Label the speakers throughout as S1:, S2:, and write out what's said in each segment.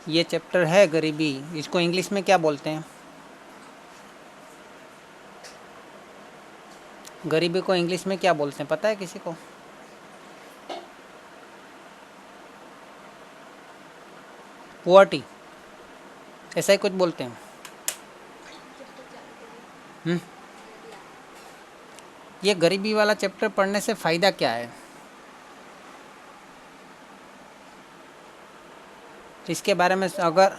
S1: ये चैप्टर है गरीबी, इसको इंग्लिश में क्या बोलते हैं? गरीबी को इंग्लिश में क्या बोलते हैं, पता है किसी को? पुअर्टी, ऐसा ही कुछ बोलते हैं। हम्म, ये गरीबी वाला चैप्टर पढ़ने से फ़ायदा क्या है, इसके बारे में अगर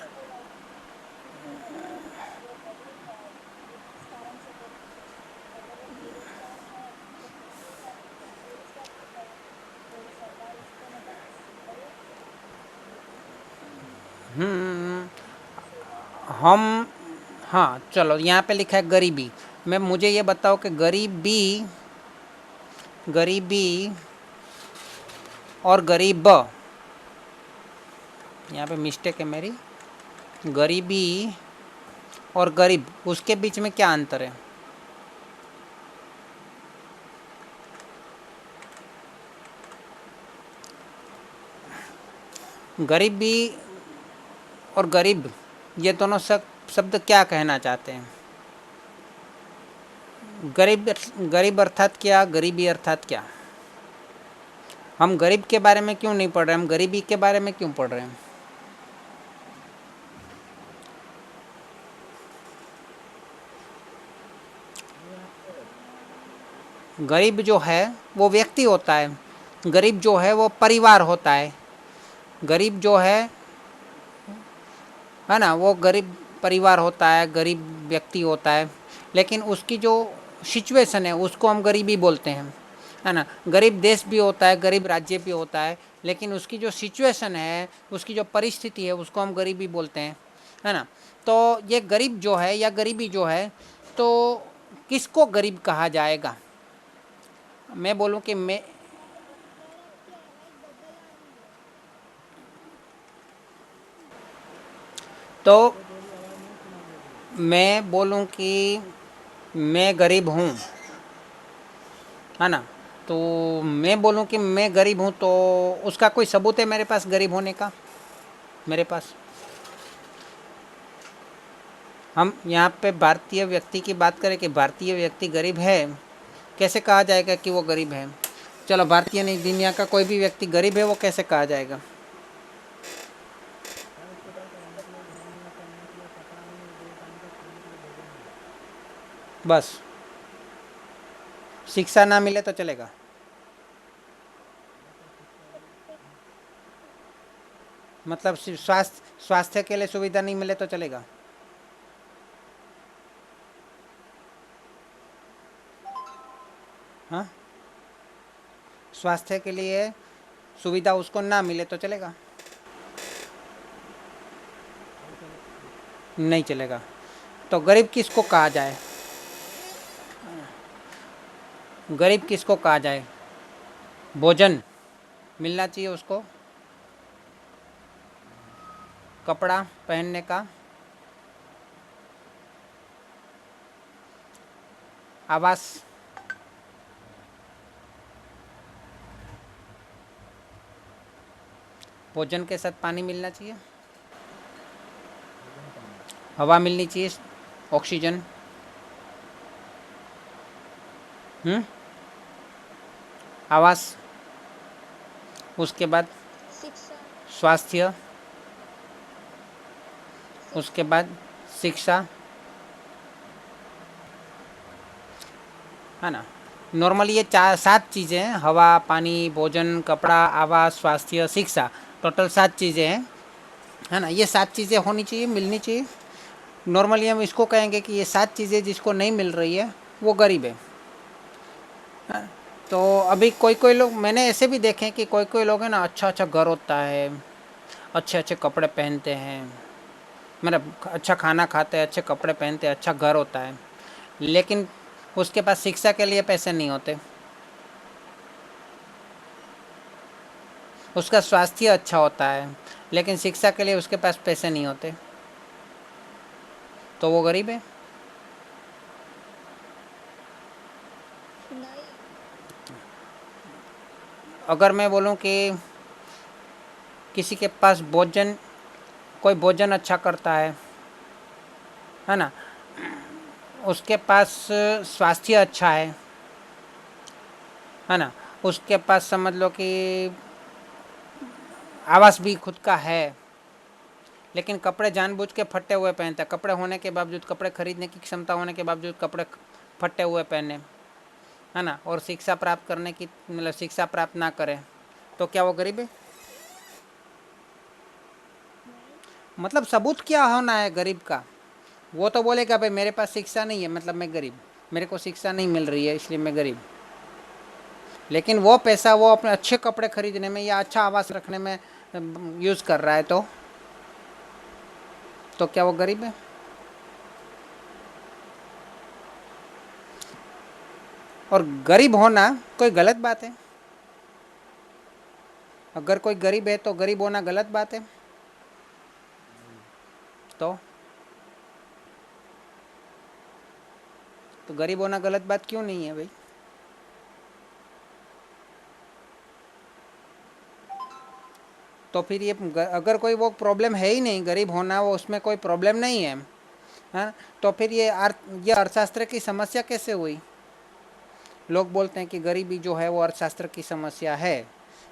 S1: हम, हाँ चलो, यहाँ पे लिखा है गरीबी। मैं मुझे ये बताओ कि गरीबी, गरीबी और गरीब, यहाँ पे मिस्टेक है मेरी, गरीबी और गरीब, उसके बीच में क्या अंतर है? गरीबी और गरीब, ये दोनों शब्द क्या कहना चाहते हैं? गरीब, गरीब अर्थात क्या, गरीबी अर्थात क्या? हम गरीब के बारे में क्यों नहीं पढ़ रहे, हम गरीबी के बारे में क्यों पढ़ रहे हैं? गरीब जो है वो व्यक्ति होता है, गरीब जो है वो परिवार होता है, गरीब जो है ना, वो गरीब परिवार होता है, गरीब व्यक्ति होता है, लेकिन उसकी जो सिचुएशन है उसको हम गरीबी बोलते हैं, है ना। गरीब देश भी होता है, गरीब राज्य भी होता है, लेकिन उसकी जो सिचुएशन है, उसकी जो परिस्थिति है, उसको हम गरीबी बोलते हैं, है ना। तो ये गरीब जो है या गरीबी जो है, तो किसको गरीब कहा जाएगा? मैं बोलूँ कि तो मैं बोलूँ कि मैं गरीब हूँ, है ना, तो मैं बोलूँ कि मैं गरीब हूँ, तो उसका कोई सबूत है मेरे पास गरीब होने का? मेरे पास, हम यहाँ पे भारतीय व्यक्ति की बात करें कि भारतीय व्यक्ति गरीब है, कैसे कहा जाएगा कि वो गरीब है? चलो, भारतीय नहीं, दुनिया का कोई भी व्यक्ति गरीब है, वो कैसे कहा जाएगा? बस, शिक्षा ना मिले तो चलेगा? मतलब सिर्फ स्वास्थ्य, स्वास्थ्य के लिए सुविधा नहीं मिले तो चलेगा? हाँ, स्वास्थ्य के लिए सुविधा उसको ना मिले तो चलेगा? नहीं चलेगा। तो गरीब किसको कहा जाए? गरीब किसको कहा जाए? भोजन मिलना चाहिए उसको, कपड़ा पहनने का, आवास, भोजन के साथ पानी मिलना चाहिए, हवा मिलनी चाहिए, ऑक्सीजन, आवास, उसके बाद स्वास्थ्य, उसके बाद शिक्षा, है ना। नॉर्मली ये चार सात चीज़ें हैं, हवा, पानी, भोजन, कपड़ा, आवास, स्वास्थ्य, शिक्षा, टोटल 7 चीज़ें हैं, है ना। ये 7 चीज़ें होनी चाहिए, मिलनी चाहिए। नॉर्मली हम इसको कहेंगे कि ये 7 चीज़ें जिसको नहीं मिल रही है वो गरीब है। तो अभी कोई कोई लोग मैंने ऐसे भी देखे हैं कि कोई कोई लोग हैं ना, अच्छा अच्छा घर होता है, अच्छे अच्छे कपड़े पहनते हैं, मतलब अच्छा खाना खाते हैं, अच्छे कपड़े पहनते हैं, अच्छा घर होता है, लेकिन उसके पास शिक्षा के लिए पैसे नहीं होते, उसका स्वास्थ्य अच्छा होता है, लेकिन शिक्षा के लिए उसके पास पैसे नहीं होते, तो वो गरीब है। अगर मैं बोलूँ कि किसी के पास भोजन कोई भोजन अच्छा करता है ना, उसके पास स्वास्थ्य अच्छा है ना, उसके पास समझ लो कि आवास भी खुद का है, लेकिन कपड़े जानबूझ के फटे हुए पहनता है, कपड़े होने के बावजूद, कपड़े खरीदने की क्षमता होने के बावजूद कपड़े फटे हुए पहने, है ना, और शिक्षा प्राप्त करने की मतलब शिक्षा प्राप्त ना करे, तो क्या वो गरीब है? मतलब सबूत क्या होना है गरीब का? वो तो बोलेगा भाई मेरे पास शिक्षा नहीं है मतलब मैं गरीब, मेरे को शिक्षा नहीं मिल रही है इसलिए मैं गरीब। लेकिन वो पैसा वो अपने अच्छे कपड़े खरीदने में या अच्छा आवास रखने में यूज़ कर रहा है, तो क्या वो गरीब है? और गरीब होना कोई गलत बात है? अगर कोई गरीब है तो गरीब होना गलत बात है? तो तो गरीब होना गलत बात क्यों नहीं है भाई? तो फिर ये अगर कोई वो प्रॉब्लम है ही नहीं, गरीब होना वो उसमें कोई प्रॉब्लम नहीं है, हाँ, तो फिर ये अर्थशास्त्र की समस्या कैसे हुई? लोग बोलते हैं कि गरीबी जो है वो अर्थशास्त्र की समस्या है।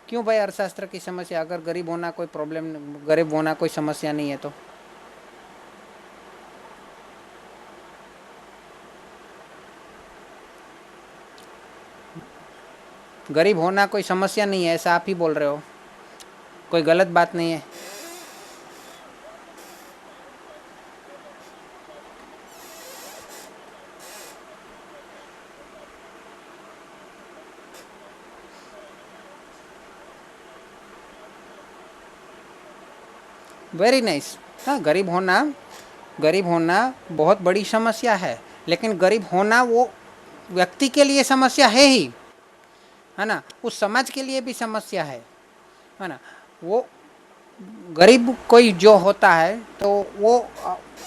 S1: क्यों भाई अर्थशास्त्र की समस्या? अगर गरीब होना कोई प्रॉब्लम, गरीब होना कोई समस्या नहीं है तो गरीब होना कोई समस्या नहीं है ऐसा आप ही बोल रहे हो, कोई गलत बात नहीं है। Very nice. हाँ, गरीब होना बहुत बड़ी समस्या है, लेकिन गरीब होना वो व्यक्ति के लिए समस्या है ही, है ना, उस समाज के लिए भी समस्या है ना। वो गरीब कोई जो होता है तो वो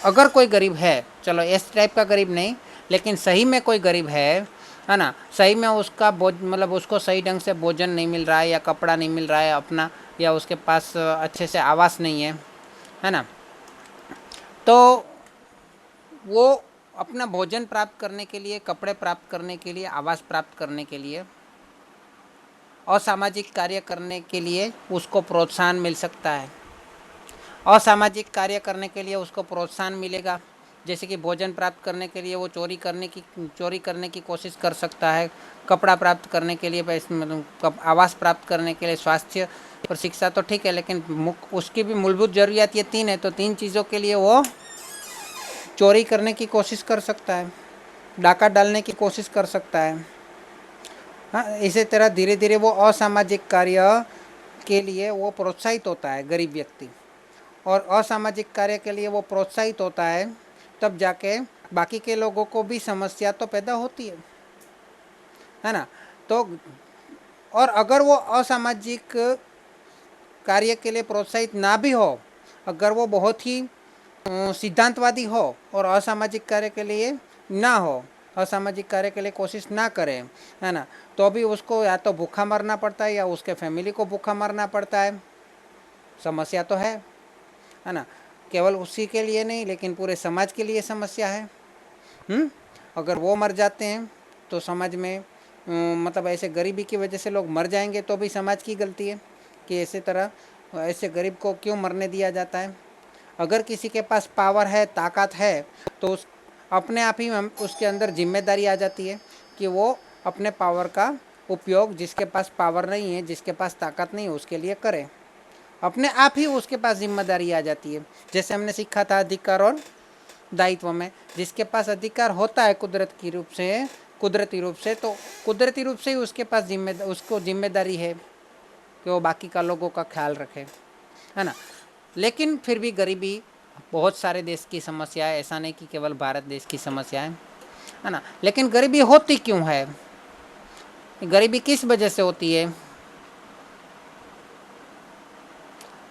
S1: अगर कोई गरीब है, चलो इस टाइप का गरीब नहीं, लेकिन सही में कोई गरीब है ना, सही में उसका मतलब उसको सही ढंग से भोजन नहीं मिल रहा है या कपड़ा नहीं मिल रहा है अपना, या उसके पास अच्छे से आवास नहीं है ना, तो वो अपना भोजन प्राप्त करने के लिए, कपड़े प्राप्त करने के लिए, आवास प्राप्त करने के लिए, असामाजिक कार्य करने के लिए उसको प्रोत्साहन मिल सकता है। असामाजिक कार्य करने के लिए उसको प्रोत्साहन मिलेगा, जैसे कि भोजन प्राप्त करने के लिए वो चोरी करने की कोशिश कर सकता है, कपड़ा प्राप्त करने के लिए, मतलब आवास प्राप्त करने के लिए, स्वास्थ्य और शिक्षा तो ठीक है, लेकिन उसकी भी मूलभूत ज़रूरियात ये 3 है, तो 3 चीज़ों के लिए वो चोरी करने की कोशिश कर सकता है, डाका डालने की कोशिश कर सकता है। हाँ, इसी तरह धीरे धीरे वो असामाजिक कार्य के लिए वो प्रोत्साहित होता है गरीब व्यक्ति, और असामाजिक कार्य के लिए वो प्रोत्साहित होता है, तब जाके बाकी के लोगों को भी समस्या तो पैदा होती है ना। तो और अगर वो असामाजिक कार्य के लिए प्रोत्साहित ना भी हो, अगर वो बहुत ही सिद्धांतवादी हो और असामाजिक कार्य के लिए ना हो, असामाजिक कार्य के लिए कोशिश ना करे, है ना, तो भी उसको या तो भूखा मरना पड़ता है या उसके फैमिली को भूखा मरना पड़ता है। समस्या तो है ना, केवल उसी के लिए नहीं लेकिन पूरे समाज के लिए समस्या है। अगर वो मर जाते हैं तो समाज में मतलब ऐसे गरीबी की वजह से लोग मर जाएंगे तो भी समाज की गलती है कि ऐसे तरह ऐसे गरीब को क्यों मरने दिया जाता है। अगर किसी के पास पावर है, ताकत है, तो अपने आप ही हम उसके अंदर जिम्मेदारी आ जाती है कि वो अपने पावर का उपयोग जिसके पास पावर नहीं है, जिसके पास ताकत नहीं है, उसके लिए करे। अपने आप ही उसके पास जिम्मेदारी आ जाती है। जैसे हमने सीखा था अधिकार और दायित्व में, जिसके पास अधिकार होता है कुदरती रूप से, तो कुदरती रूप से ही उसके पास उसको जिम्मेदारी है कि वो बाकी का लोगों का ख्याल रखे, है ना। लेकिन फिर भी गरीबी बहुत सारे देश की समस्या है, ऐसा नहीं कि केवल भारत देश की समस्या है ना। लेकिन गरीबी होती क्यों है? गरीबी किस वजह से होती है?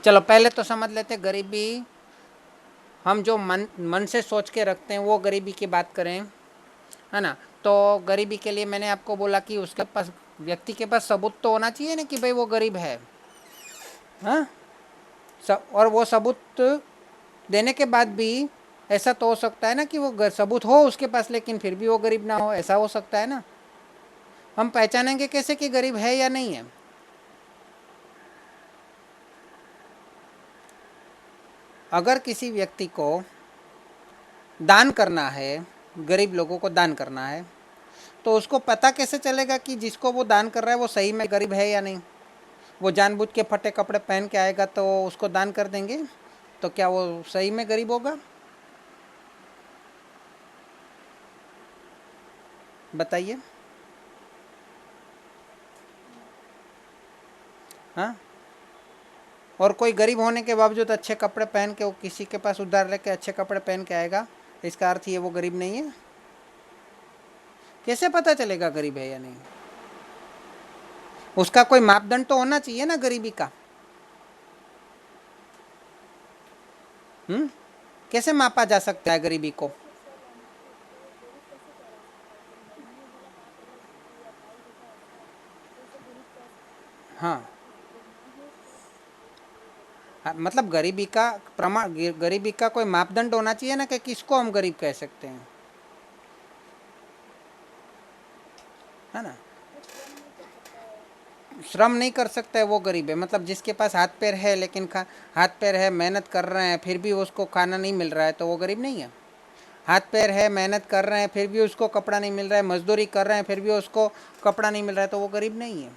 S1: चलो पहले तो समझ लेते गरीबी हम जो मन से सोच के रखते हैं वो गरीबी की बात करें, है ना। तो गरीबी के लिए मैंने आपको बोला कि उसके पास, व्यक्ति के पास सबूत तो होना चाहिए ना कि भाई वो गरीब है, हाँ। और वो सबूत देने के बाद भी ऐसा तो हो सकता है ना कि वो सबूत हो उसके पास लेकिन फिर भी वो गरीब ना हो, ऐसा हो सकता है ना। हम पहचानेंगे कैसे कि गरीब है या नहीं है? अगर किसी व्यक्ति को दान करना है, गरीब लोगों को दान करना है, तो उसको पता कैसे चलेगा कि जिसको वो दान कर रहा है वो सही में गरीब है या नहीं? वो जानबूझ के फटे कपड़े पहन के आएगा तो उसको दान कर देंगे, तो क्या वो सही में गरीब होगा? बताइए। हाँ, और कोई गरीब होने के बावजूद अच्छे कपड़े पहन के वो किसी के पास उधार लेके अच्छे कपड़े पहन के आएगा, इसका अर्थ ये वो गरीब नहीं है? कैसे पता चलेगा गरीब है या नहीं? उसका कोई मापदंड तो होना चाहिए ना गरीबी का। कैसे मापा जा सकता है गरीबी को? हाँ, हाँ, मतलब गरीबी का प्रमाण, गरीबी का कोई मापदंड होना चाहिए ना कि किसको हम गरीब कह सकते हैं, है ना। श्रम नहीं कर सकता है वो गरीब है, मतलब जिसके पास हाथ पैर है लेकिन हाथ पैर है, मेहनत कर रहे हैं फिर भी उसको खाना नहीं मिल रहा है, तो वो गरीब नहीं है। हाथ पैर है, मेहनत कर रहे हैं फिर भी उसको कपड़ा नहीं मिल रहा है, मजदूरी कर रहे हैं फिर भी उसको कपड़ा नहीं मिल रहा है, तो वो गरीब नहीं है।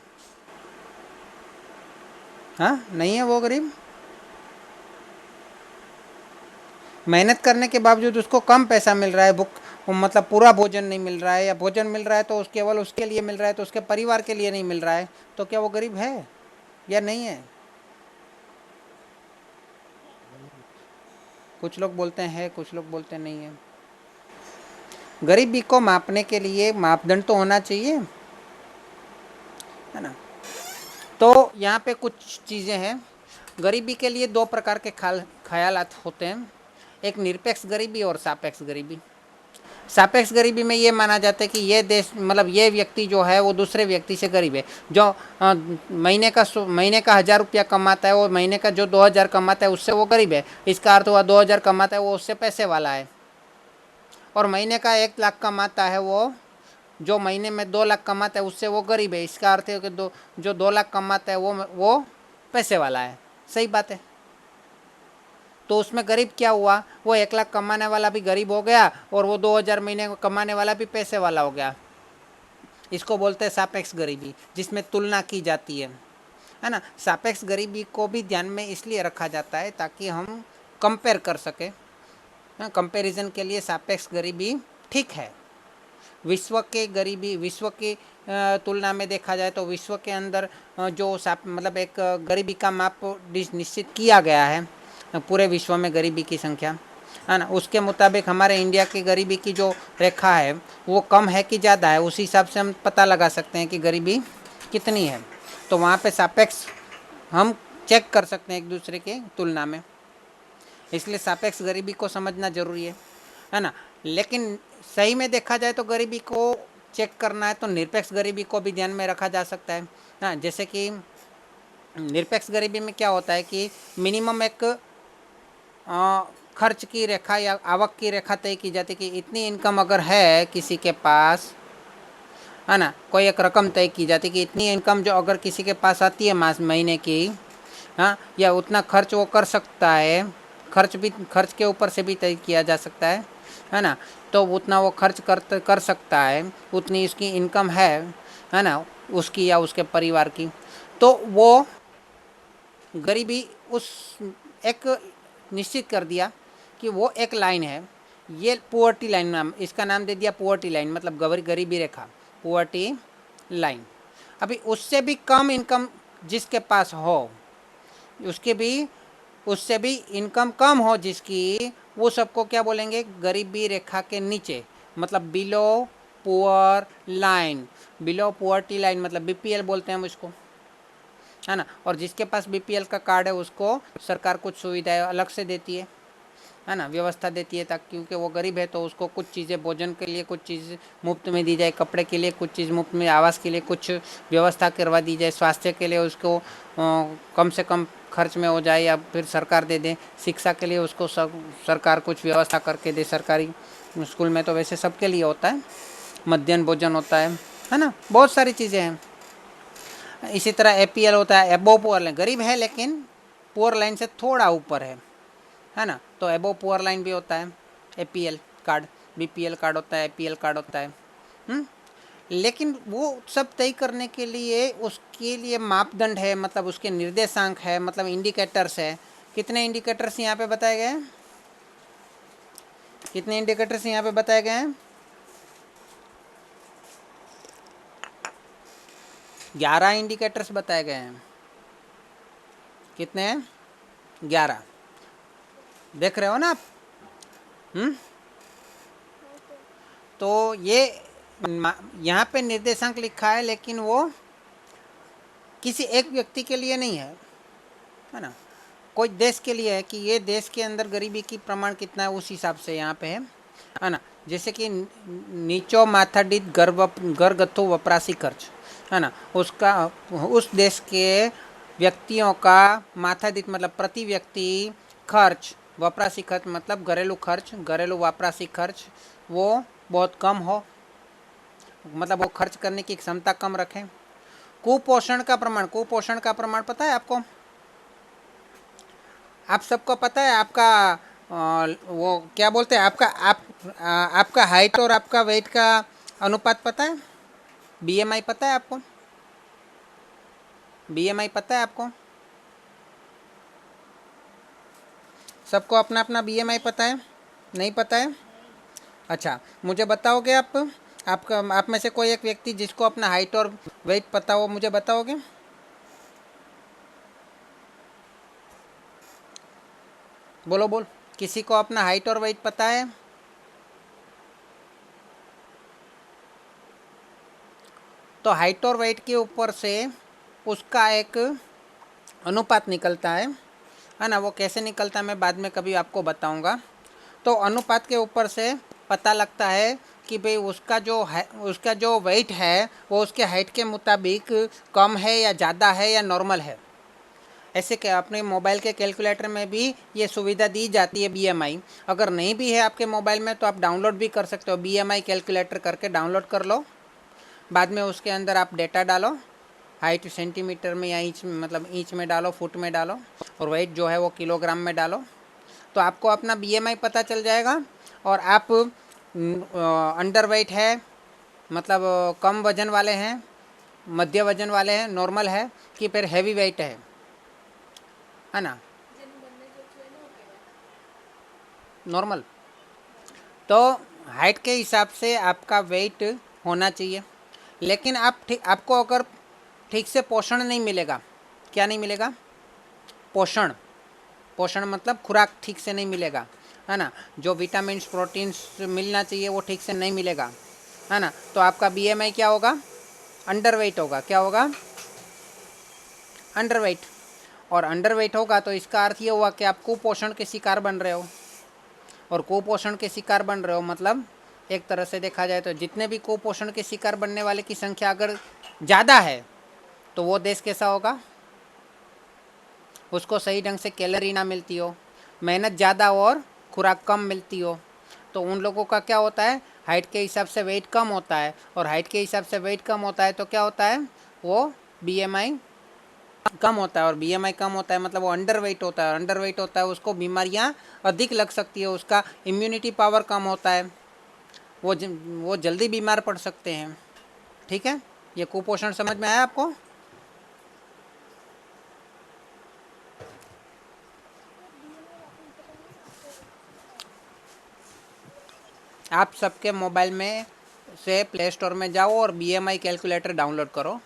S1: हाँ, नहीं है वो गरीब। मेहनत करने के बावजूद उसको कम पैसा मिल रहा है, भूख मतलब पूरा भोजन नहीं मिल रहा है, या भोजन मिल रहा है तो केवल उसके लिए मिल रहा है, तो उसके परिवार के लिए नहीं मिल रहा है, तो क्या वो गरीब है या नहीं है? कुछ लोग बोलते हैं, कुछ लोग बोलते नहीं है। गरीबी को मापने के लिए मापदंड तो होना चाहिए, है ना। तो यहाँ पे कुछ चीज़ें हैं। गरीबी के लिए दो प्रकार के ख्यालात होते हैं, एक निरपेक्ष गरीबी और सापेक्ष गरीबी। सापेक्ष गरीबी में ये माना जाता है कि ये देश मतलब ये व्यक्ति जो है वो दूसरे व्यक्ति से गरीब है। जो महीने का 1,000 रुपया कमाता है, वो महीने का जो 2,000 कमाता है उससे वो गरीब है। इसका अर्थ हुआ 2,000 कमाता है वो उससे पैसे वाला है। और महीने का 1 लाख कमाता है वो, जो महीने में 2 लाख कमाता है उससे वो गरीब है। इसका अर्थ है कि जो 2 लाख कमाता है वो पैसे वाला है। सही बात है। तो उसमें गरीब क्या हुआ? वो 1 लाख कमाने वाला भी गरीब हो गया और वो 2,000 महीने को कमाने वाला भी पैसे वाला हो गया। इसको बोलते हैं सापेक्ष गरीबी, जिसमें तुलना की जाती है ना। सापेक्ष गरीबी को भी ध्यान में इसलिए रखा जाता है ताकि हम कंपेयर कर सके। कंपैरिजन के लिए सापेक्ष गरीबी ठीक है। विश्व की तुलना में देखा जाए तो विश्व के अंदर जो मतलब एक गरीबी का माप निश्चित किया गया है, पूरे विश्व में गरीबी की संख्या, है ना, उसके मुताबिक हमारे इंडिया की गरीबी की जो रेखा है वो कम है कि ज़्यादा है, उस हिसाब से हम पता लगा सकते हैं कि गरीबी कितनी है। तो वहाँ पे सापेक्ष हम चेक कर सकते हैं एक दूसरे के तुलना में, इसलिए सापेक्ष गरीबी को समझना जरूरी है ना। लेकिन सही में देखा जाए तो गरीबी को चेक करना है तो निरपेक्ष गरीबी को भी ध्यान में रखा जा सकता है। हाँ, जैसे कि निरपेक्ष गरीबी में क्या होता है कि मिनिमम एक खर्च की रेखा या आवक की रेखा तय की जाती है कि इतनी इनकम अगर है किसी के पास, है ना, कोई एक रकम तय की जाती है कि इतनी इनकम जो अगर किसी के पास आती है महीने की, हाँ, या उतना खर्च वो कर सकता है। खर्च के ऊपर से भी तय किया जा सकता है ना। तो उतना वो खर्च कर सकता है, उतनी इसकी इनकम है ना, उसकी या उसके परिवार की। तो वो गरीबी उस एक निश्चित कर दिया कि वो एक लाइन है, ये पुअर्टी लाइन, नाम इसका नाम दे दिया पुअर्टी लाइन, मतलब गरीबी रेखा, पुअर्टी लाइन। अभी उससे भी कम इनकम जिसके पास हो, उससे भी इनकम कम हो जिसकी, वो सबको क्या बोलेंगे? गरीबी रेखा के नीचे, मतलब below poor line, below poverty line, मतलब बीपीएल बोलते हैं हम इसको, है ना। और जिसके पास बीपीएल का कार्ड है उसको सरकार कुछ सुविधाएं अलग से देती है ना, व्यवस्था देती है, ताकि क्योंकि वो गरीब है तो उसको कुछ चीज़ें, भोजन के लिए कुछ चीज़ मुफ्त में दी जाए, कपड़े के लिए कुछ चीज़ मुफ्त में, आवास के लिए कुछ व्यवस्था करवा दी जाए, स्वास्थ्य के लिए उसको कम से कम खर्च में हो जाए या फिर सरकार दे दे। शिक्षा के लिए उसको सरकार कुछ व्यवस्था करके दे। सरकारी स्कूल में तो वैसे सबके लिए होता है, मध्याह्न भोजन होता है ना, बहुत सारी चीज़ें हैं। इसी तरह APL होता है, एबो पुअर लाइन। गरीब है लेकिन पुअर लाइन से थोड़ा ऊपर है ना, तो एबो पुअर लाइन भी होता है। APL कार्ड, BPL कार्ड होता है, APL कार्ड होता है। लेकिन वो सब तय करने के लिए उसके लिए मापदंड है, मतलब उसके निर्देशांक है, मतलब इंडिकेटर्स है। कितने इंडिकेटर्स यहाँ पे बताए गए हैं? कितने इंडिकेटर्स यहाँ पे बताए गए हैं? 11 इंडिकेटर्स बताए गए हैं। कितने हैं? 11। देख रहे हो ना आप? तो ये यहाँ पे निर्देशांक लिखा है, लेकिन वो किसी एक व्यक्ति के लिए नहीं है ना, कोई देश के लिए है कि ये देश के अंदर गरीबी की प्रमाण कितना है, उस हिसाब से यहाँ पे है ना। जैसे कि नीचो माथादीठ घरगथ्थु वपराशी खर्च है ना, उसका उस देश के व्यक्तियों का माथादीठ मतलब प्रति व्यक्ति खर्च, वपराशी खर्च मतलब घरेलू खर्च, घरेलू वपराशी खर्च वो बहुत कम हो, मतलब वो खर्च करने की क्षमता कम रखें। कुपोषण का प्रमाण, कुपोषण का प्रमाण पता है आपको? आप सबको पता है आपका वो क्या बोलते हैं, आपका हाइट और आपका वेट का अनुपात पता है? BMI पता है आपको? BMI पता है आपको? सबको अपना अपना BMI पता है? नहीं पता है? अच्छा, मुझे बताओगे आप में से कोई एक व्यक्ति जिसको अपना हाइट और वेट पता हो, मुझे बताओगे? बोलो बोल, किसी को अपना हाइट और वेट पता है? तो हाइट और वेट के ऊपर से उसका एक अनुपात निकलता है ना। वो कैसे निकलता है मैं बाद में कभी आपको बताऊंगा। तो अनुपात के ऊपर से पता लगता है कि भाई उसका जो वेट है वो उसके हाइट के मुताबिक कम है या ज़्यादा है या नॉर्मल है। ऐसे क्या अपने मोबाइल के कैलकुलेटर में भी ये सुविधा दी जाती है BMI। अगर नहीं भी है आपके मोबाइल में तो आप डाउनलोड भी कर सकते हो, BMI कैलकुलेटर करके डाउनलोड कर लो। बाद में उसके अंदर आप डेटा डालो, हाइट सेंटीमीटर में या इंच, मतलब इंच में डालो, फुट में डालो, और वेट जो है वो किलोग्राम में डालो, तो आपको अपना BMI पता चल जाएगा। और आप अंडर वेट है मतलब कम वजन वाले हैं, मध्य वजन वाले हैं, नॉर्मल है, कि फिर हैवी वेट है ना, नॉर्मल। तो हाइट के हिसाब से आपका वेट होना चाहिए। लेकिन आपको अगर ठीक से पोषण नहीं मिलेगा, क्या नहीं मिलेगा? पोषण, पोषण मतलब खुराक ठीक से नहीं मिलेगा, है ना, जो विटामिन्स प्रोटीन्स मिलना चाहिए वो ठीक से नहीं मिलेगा, है ना, तो आपका BMI क्या होगा? अंडर वेट होगा। क्या होगा? Under weight. और अंडर वेट होगा तो इसका अर्थ ये हुआ कि आप कुपोषण के शिकार बन रहे हो। और कुपोषण के शिकार बन रहे हो मतलब एक तरह से देखा जाए तो जितने भी कुपोषण के शिकार बनने वाले की संख्या अगर ज़्यादा है तो वो देश कैसा होगा? उसको सही ढंग से कैलोरी ना मिलती हो, मेहनत ज़्यादा और खुराक कम मिलती हो, तो उन लोगों का क्या होता है? हाइट के हिसाब से वेट कम होता है, और हाइट के हिसाब से वेट कम होता है तो क्या होता है? वो BMI कम होता है, और BMI कम होता है मतलब वो अंडर वेट होता है। अंडर वेट होता है उसको बीमारियां अधिक लग सकती है, उसका इम्यूनिटी पावर कम होता है, वो जल्दी बीमार पड़ सकते हैं। ठीक है, ये कुपोषण समझ में आया आपको? आप सबके मोबाइल में से प्ले स्टोर में जाओ और BMI कैलकुलेटर डाउनलोड करो।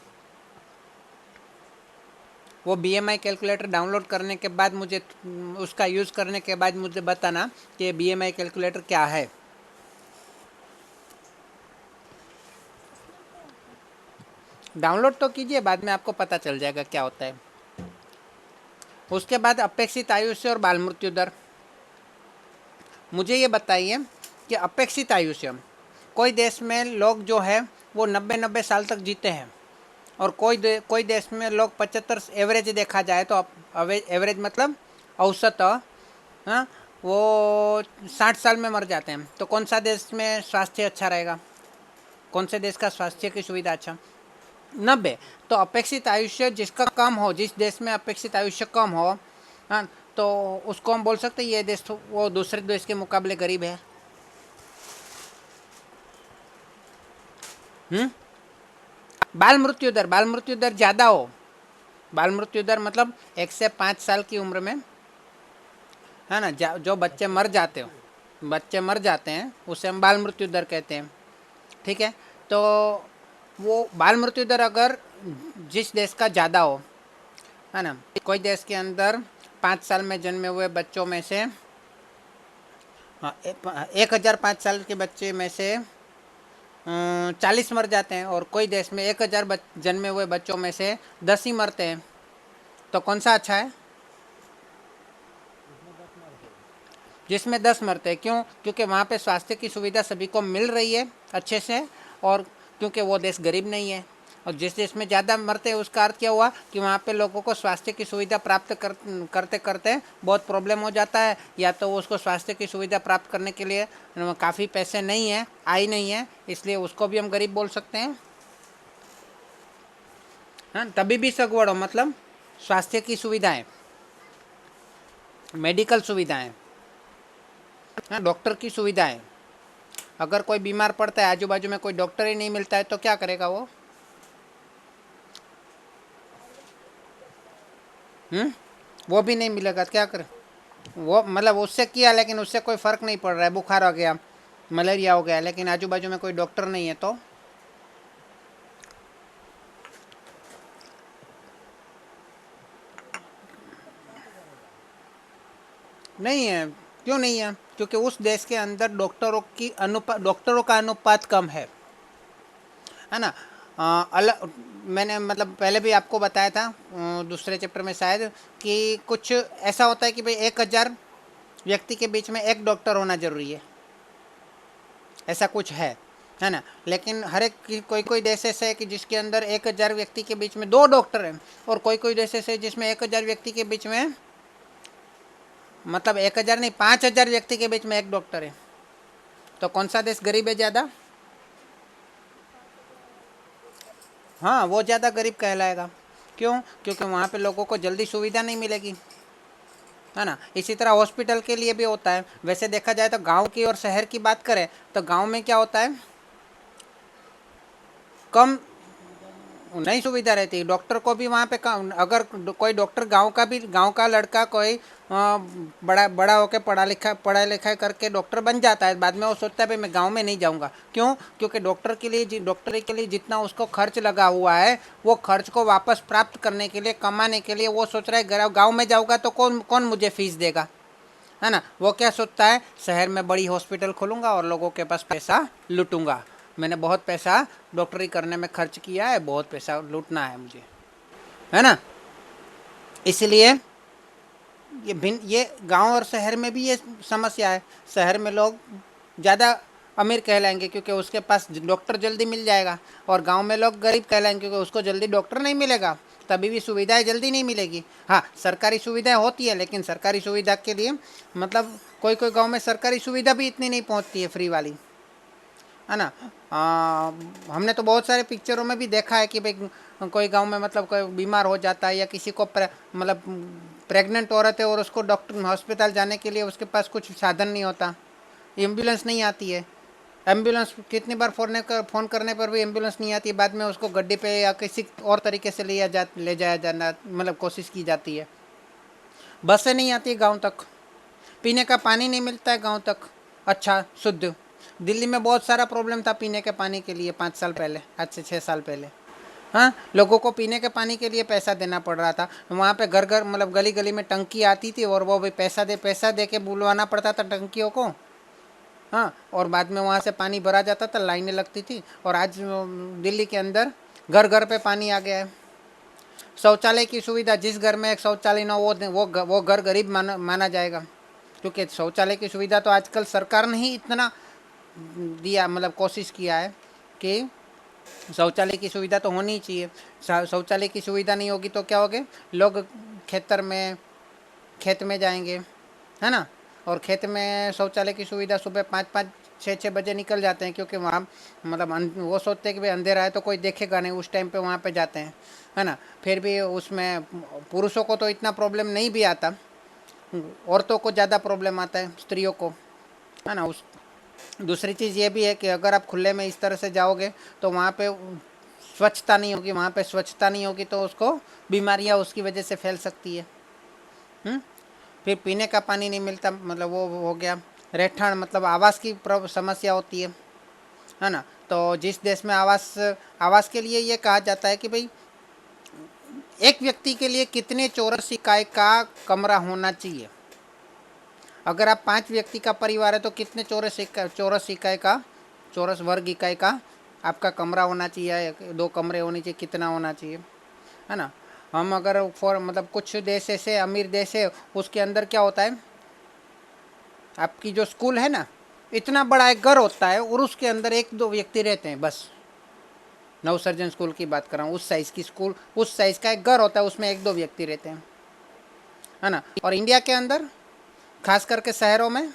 S1: वो BMI कैलकुलेटर डाउनलोड करने के बाद मुझे उसका यूज़ करने के बाद मुझे बताना कि BMI कैलकुलेटर क्या है। डाउनलोड तो कीजिए, बाद में आपको पता चल जाएगा क्या होता है। उसके बाद अपेक्षित आयुष्य और बाल मृत्यु दर। मुझे ये बताइए कि अपेक्षित आयुष्य, कोई देश में लोग जो है वो 90-90 साल तक जीते हैं, और कोई देश में लोग 75, एवरेज देखा जाए तो एवरेज मतलब औसत, हाँ, वो 60 साल में मर जाते हैं। तो कौन सा देश में स्वास्थ्य अच्छा रहेगा? कौन से देश का स्वास्थ्य की सुविधा अच्छा? 90। तो अपेक्षित आयुष्य जिसका कम हो, जिस देश में अपेक्षित आयुष्य कम हो, हाँ, तो उसको हम बोल सकते हैं ये देश तो वो दूसरे देश के मुकाबले गरीब है। हम्म। बाल मृत्यु दर ज़्यादा हो, बाल मृत्यु दर मतलब 1 से 5 साल की उम्र में, है ना, जो बच्चे मर जाते हैं उसे हम बाल मृत्यु दर कहते हैं। ठीक है। तो वो बाल मृत्यु दर अगर जिस देश का ज़्यादा हो, है ना, कोई देश के अंदर 5 साल में जन्मे हुए बच्चों में से, हाँ, 1,005 साल के बच्चे में से 40 मर जाते हैं, और कोई देश में 1,000 जन्मे हुए बच्चों में से 10 ही मरते हैं। तो कौन सा अच्छा है? जिसमें 10 मरते हैं। क्यों? क्योंकि वहाँ पे स्वास्थ्य की सुविधा सभी को मिल रही है अच्छे से, और क्योंकि वो देश गरीब नहीं है। और जिस देश में ज़्यादा मरते हैं उसका अर्थ क्या हुआ कि वहाँ पे लोगों को स्वास्थ्य की सुविधा प्राप्त करते करते बहुत प्रॉब्लम हो जाता है, या तो उसको स्वास्थ्य की सुविधा प्राप्त करने के लिए काफ़ी पैसे नहीं है, आय नहीं है, इसलिए उसको भी हम गरीब बोल सकते हैं। हाँ, तभी भी सगवड़ हो मतलब स्वास्थ्य की सुविधाएं, मेडिकल सुविधाएं, हाँ, डॉक्टर की सुविधाएं। अगर कोई बीमार पड़ता है, आजू बाजू में कोई डॉक्टर ही नहीं मिलता है, तो क्या करेगा वो? वो भी नहीं मिलेगा तो क्या करे? वो मतलब उससे किया, लेकिन उससे कोई फ़र्क नहीं पड़ रहा है, बुखार हो गया, मलेरिया हो गया, लेकिन आजू बाजू में कोई डॉक्टर नहीं है तो नहीं है। क्यों नहीं है? क्योंकि उस देश के अंदर डॉक्टरों का अनुपात कम है ना। अलग, मैंने मतलब पहले भी आपको बताया था दूसरे चैप्टर में शायद, कि कुछ ऐसा होता है कि भाई 1,000 व्यक्ति के बीच में एक डॉक्टर होना जरूरी है, ऐसा कुछ है ना। लेकिन हर एक कोई कोई देश ऐसे है कि जिसके अंदर 1,000 व्यक्ति के बीच में 2 डॉक्टर हैं, और कोई कोई देश ऐसे है जिसमें 1,000 व्यक्ति के बीच में, मतलब 1,000 नहीं, 5,000 व्यक्ति के बीच में एक डॉक्टर है। तो कौन सा देश गरीब है ज़्यादा? हाँ, वो ज़्यादा गरीब कहलाएगा। क्यों? क्योंकि वहाँ पे लोगों को जल्दी सुविधा नहीं मिलेगी, है ना। इसी तरह हॉस्पिटल के लिए भी होता है। वैसे देखा जाए तो गांव की और शहर की बात करें तो गांव में क्या होता है, कम नहीं सुविधा रहती। डॉक्टर को भी वहाँ पे अगर कोई डॉक्टर गांव का लड़का कोई बड़ा बड़ा होकर पढ़ाई लिखाई करके डॉक्टर बन जाता है, बाद में वो सोचता है भाई मैं गांव में नहीं जाऊंगा। क्यों? क्योंकि डॉक्टरी के लिए जितना उसको खर्च लगा हुआ है, वो खर्च को वापस प्राप्त करने के लिए, कमाने के लिए वो सोच रहा है गाँव में जाऊँगा तो कौन कौन मुझे फीस देगा, है ना। वो क्या सोचता है, शहर में बड़ी हॉस्पिटल खोलूँगा और लोगों के पास पैसा लूटूंगा। मैंने बहुत पैसा डॉक्टरी करने में खर्च किया है, बहुत पैसा लूटना है मुझे, है ना। इसलिए ये गांव और शहर में भी ये समस्या है। शहर में लोग ज़्यादा अमीर कहलाएंगे क्योंकि उसके पास डॉक्टर जल्दी मिल जाएगा, और गांव में लोग गरीब कहलाएंगे क्योंकि उसको जल्दी डॉक्टर नहीं मिलेगा, तभी भी सुविधाएं जल्दी नहीं मिलेगी। हाँ, सरकारी सुविधाएं होती है, लेकिन सरकारी सुविधा के लिए मतलब कोई कोई गांव में सरकारी सुविधा भी इतनी नहीं पहुंचती है फ्री वाली, है ना। हमने तो बहुत सारे पिक्चरों में भी देखा है कि भाई कोई गांव में मतलब कोई बीमार हो जाता है, या किसी को मतलब प्रेग्नेंट औरत है और उसको डॉक्टर हॉस्पिटल जाने के लिए उसके पास कुछ साधन नहीं होता, एम्बुलेंस नहीं आती है। एम्बुलेंस कितनी बार फ़ोन करने पर भी एम्बुलेंस नहीं आती है, बाद में उसको गड्ढे पे या किसी और तरीके से ले जाया जाना मतलब कोशिश की जाती है। बसें नहीं आती है गाँव तक, पीने का पानी नहीं मिलता है गाँव तक अच्छा शुद्ध। दिल्ली में बहुत सारा प्रॉब्लम था पीने के पानी के लिए 5 साल पहले, आज से 6 साल पहले। हाँ, लोगों को पीने के पानी के लिए पैसा देना पड़ रहा था। वहाँ पे घर घर मतलब गली गली में टंकी आती थी, और वो भी पैसा दे के बुलवाना पड़ता था टंकियों को। हाँ, और बाद में वहाँ से पानी भरा जाता था, लाइनें लगती थी। और आज दिल्ली के अंदर घर घर पे पानी आ गया है। शौचालय की सुविधा, जिस घर में एक शौचालय ना हो वो घर गरीब माना जाएगा, क्योंकि शौचालय की सुविधा तो आजकल सरकार ने ही इतना दिया, मतलब कोशिश किया है कि शौचालय की सुविधा तो होनी ही चाहिए। शौचालय की सुविधा नहीं होगी तो क्या होगे, लोग खेत में जाएंगे, है ना। और खेत में शौचालय की सुविधा सुबह 5-5, 6-6 बजे निकल जाते हैं, क्योंकि वहाँ मतलब वो सोचते हैं कि भाई अंधेरा है तो कोई देखेगा नहीं, उस टाइम पे वहाँ पे जाते हैं, है ना। फिर भी उसमें पुरुषों को तो इतना प्रॉब्लम नहीं भी आता, औरतों को ज़्यादा प्रॉब्लम आता है, स्त्रियों को, है ना। उस दूसरी चीज़ ये भी है कि अगर आप खुले में इस तरह से जाओगे तो वहाँ पे स्वच्छता नहीं होगी, वहाँ पे स्वच्छता नहीं होगी तो उसको बीमारियाँ उसकी वजह से फैल सकती है। फिर पीने का पानी नहीं मिलता, मतलब वो हो गया। रहठाण मतलब आवास की समस्या होती है ना। तो जिस देश में आवास आवास के लिए ये कहा जाता है कि भाई एक व्यक्ति के लिए कितने चौरस इकाई का कमरा होना चाहिए। अगर आप 5 व्यक्ति का परिवार है तो कितने चौरस इकाई का, चौरस वर्ग इकाई का आपका कमरा होना चाहिए, 2 कमरे होने चाहिए, कितना होना चाहिए, है ना। हम अगर फॉर मतलब कुछ देश ऐसे अमीर देश है, उसके अंदर क्या होता है, आपकी जो स्कूल है ना, इतना बड़ा एक घर होता है और उसके अंदर 1-2 व्यक्ति रहते हैं बस। नवसर्जन स्कूल की बात कर रहा हूँ, उस साइज़ की स्कूल, उस साइज़ का एक घर होता है, उसमें 1-2 व्यक्ति रहते हैं, है ना। और इंडिया के अंदर खास करके शहरों में,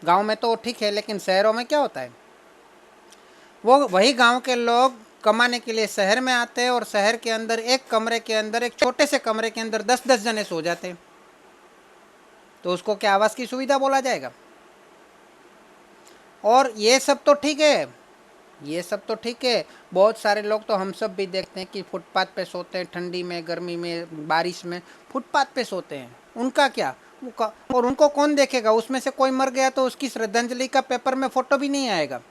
S1: गांव में तो ठीक है, लेकिन शहरों में क्या होता है, वो वही गांव के लोग कमाने के लिए शहर में आते हैं और शहर के अंदर एक कमरे के अंदर, एक छोटे से कमरे के अंदर 10-10 जने सो जाते हैं। तो उसको क्या आवास की सुविधा बोला जाएगा? और ये सब तो ठीक है, ये सब तो ठीक है। बहुत सारे लोग तो हम सब भी देखते हैं कि फुटपाथ पे सोते हैं, ठंडी में, गर्मी में, बारिश में फुटपाथ पे सोते हैं। उनका क्या, और उनको कौन देखेगा? उसमें से कोई मर गया तो उसकी श्रद्धांजलि का पेपर में फोटो भी नहीं आएगा,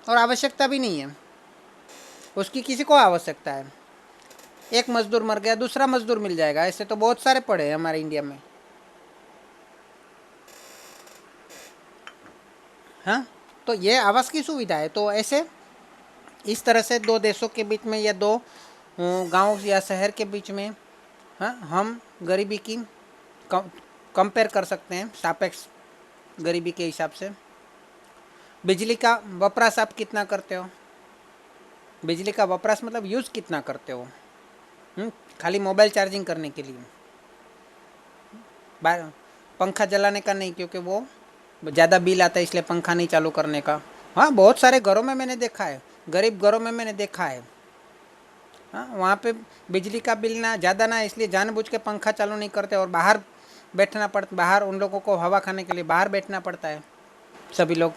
S1: और आवश्यकता भी नहीं है उसकी, किसी को आवश्यकता है? एक मजदूर मर गया, दूसरा मजदूर मिल जाएगा, ऐसे तो बहुत सारे पड़े हैं हमारे इंडिया में। हाँ, तो ये आवास की सुविधा है। तो ऐसे इस तरह से दो देशों के बीच में या दो गांव या शहर के बीच में, हाँ, हम गरीबी की कंपेयर कर सकते हैं, सापेक्ष गरीबी के हिसाब से। बिजली का वपराश आप कितना करते हो? बिजली का वपराश मतलब यूज़ कितना करते हो? खाली मोबाइल चार्जिंग करने के लिए, पंखा जलाने का नहीं, क्योंकि वो ज़्यादा बिल आता है, इसलिए पंखा नहीं चालू करने का। हाँ, बहुत सारे घरों में मैंने देखा है, गरीब घरों में मैंने देखा है। हाँ, वहाँ पे बिजली का बिल ना ज़्यादा ना, इसलिए जानबूझ के पंखा चालू नहीं करते, और बाहर बैठना पड़ता, बाहर उन लोगों को हवा खाने के लिए बाहर बैठना पड़ता है सभी लोग,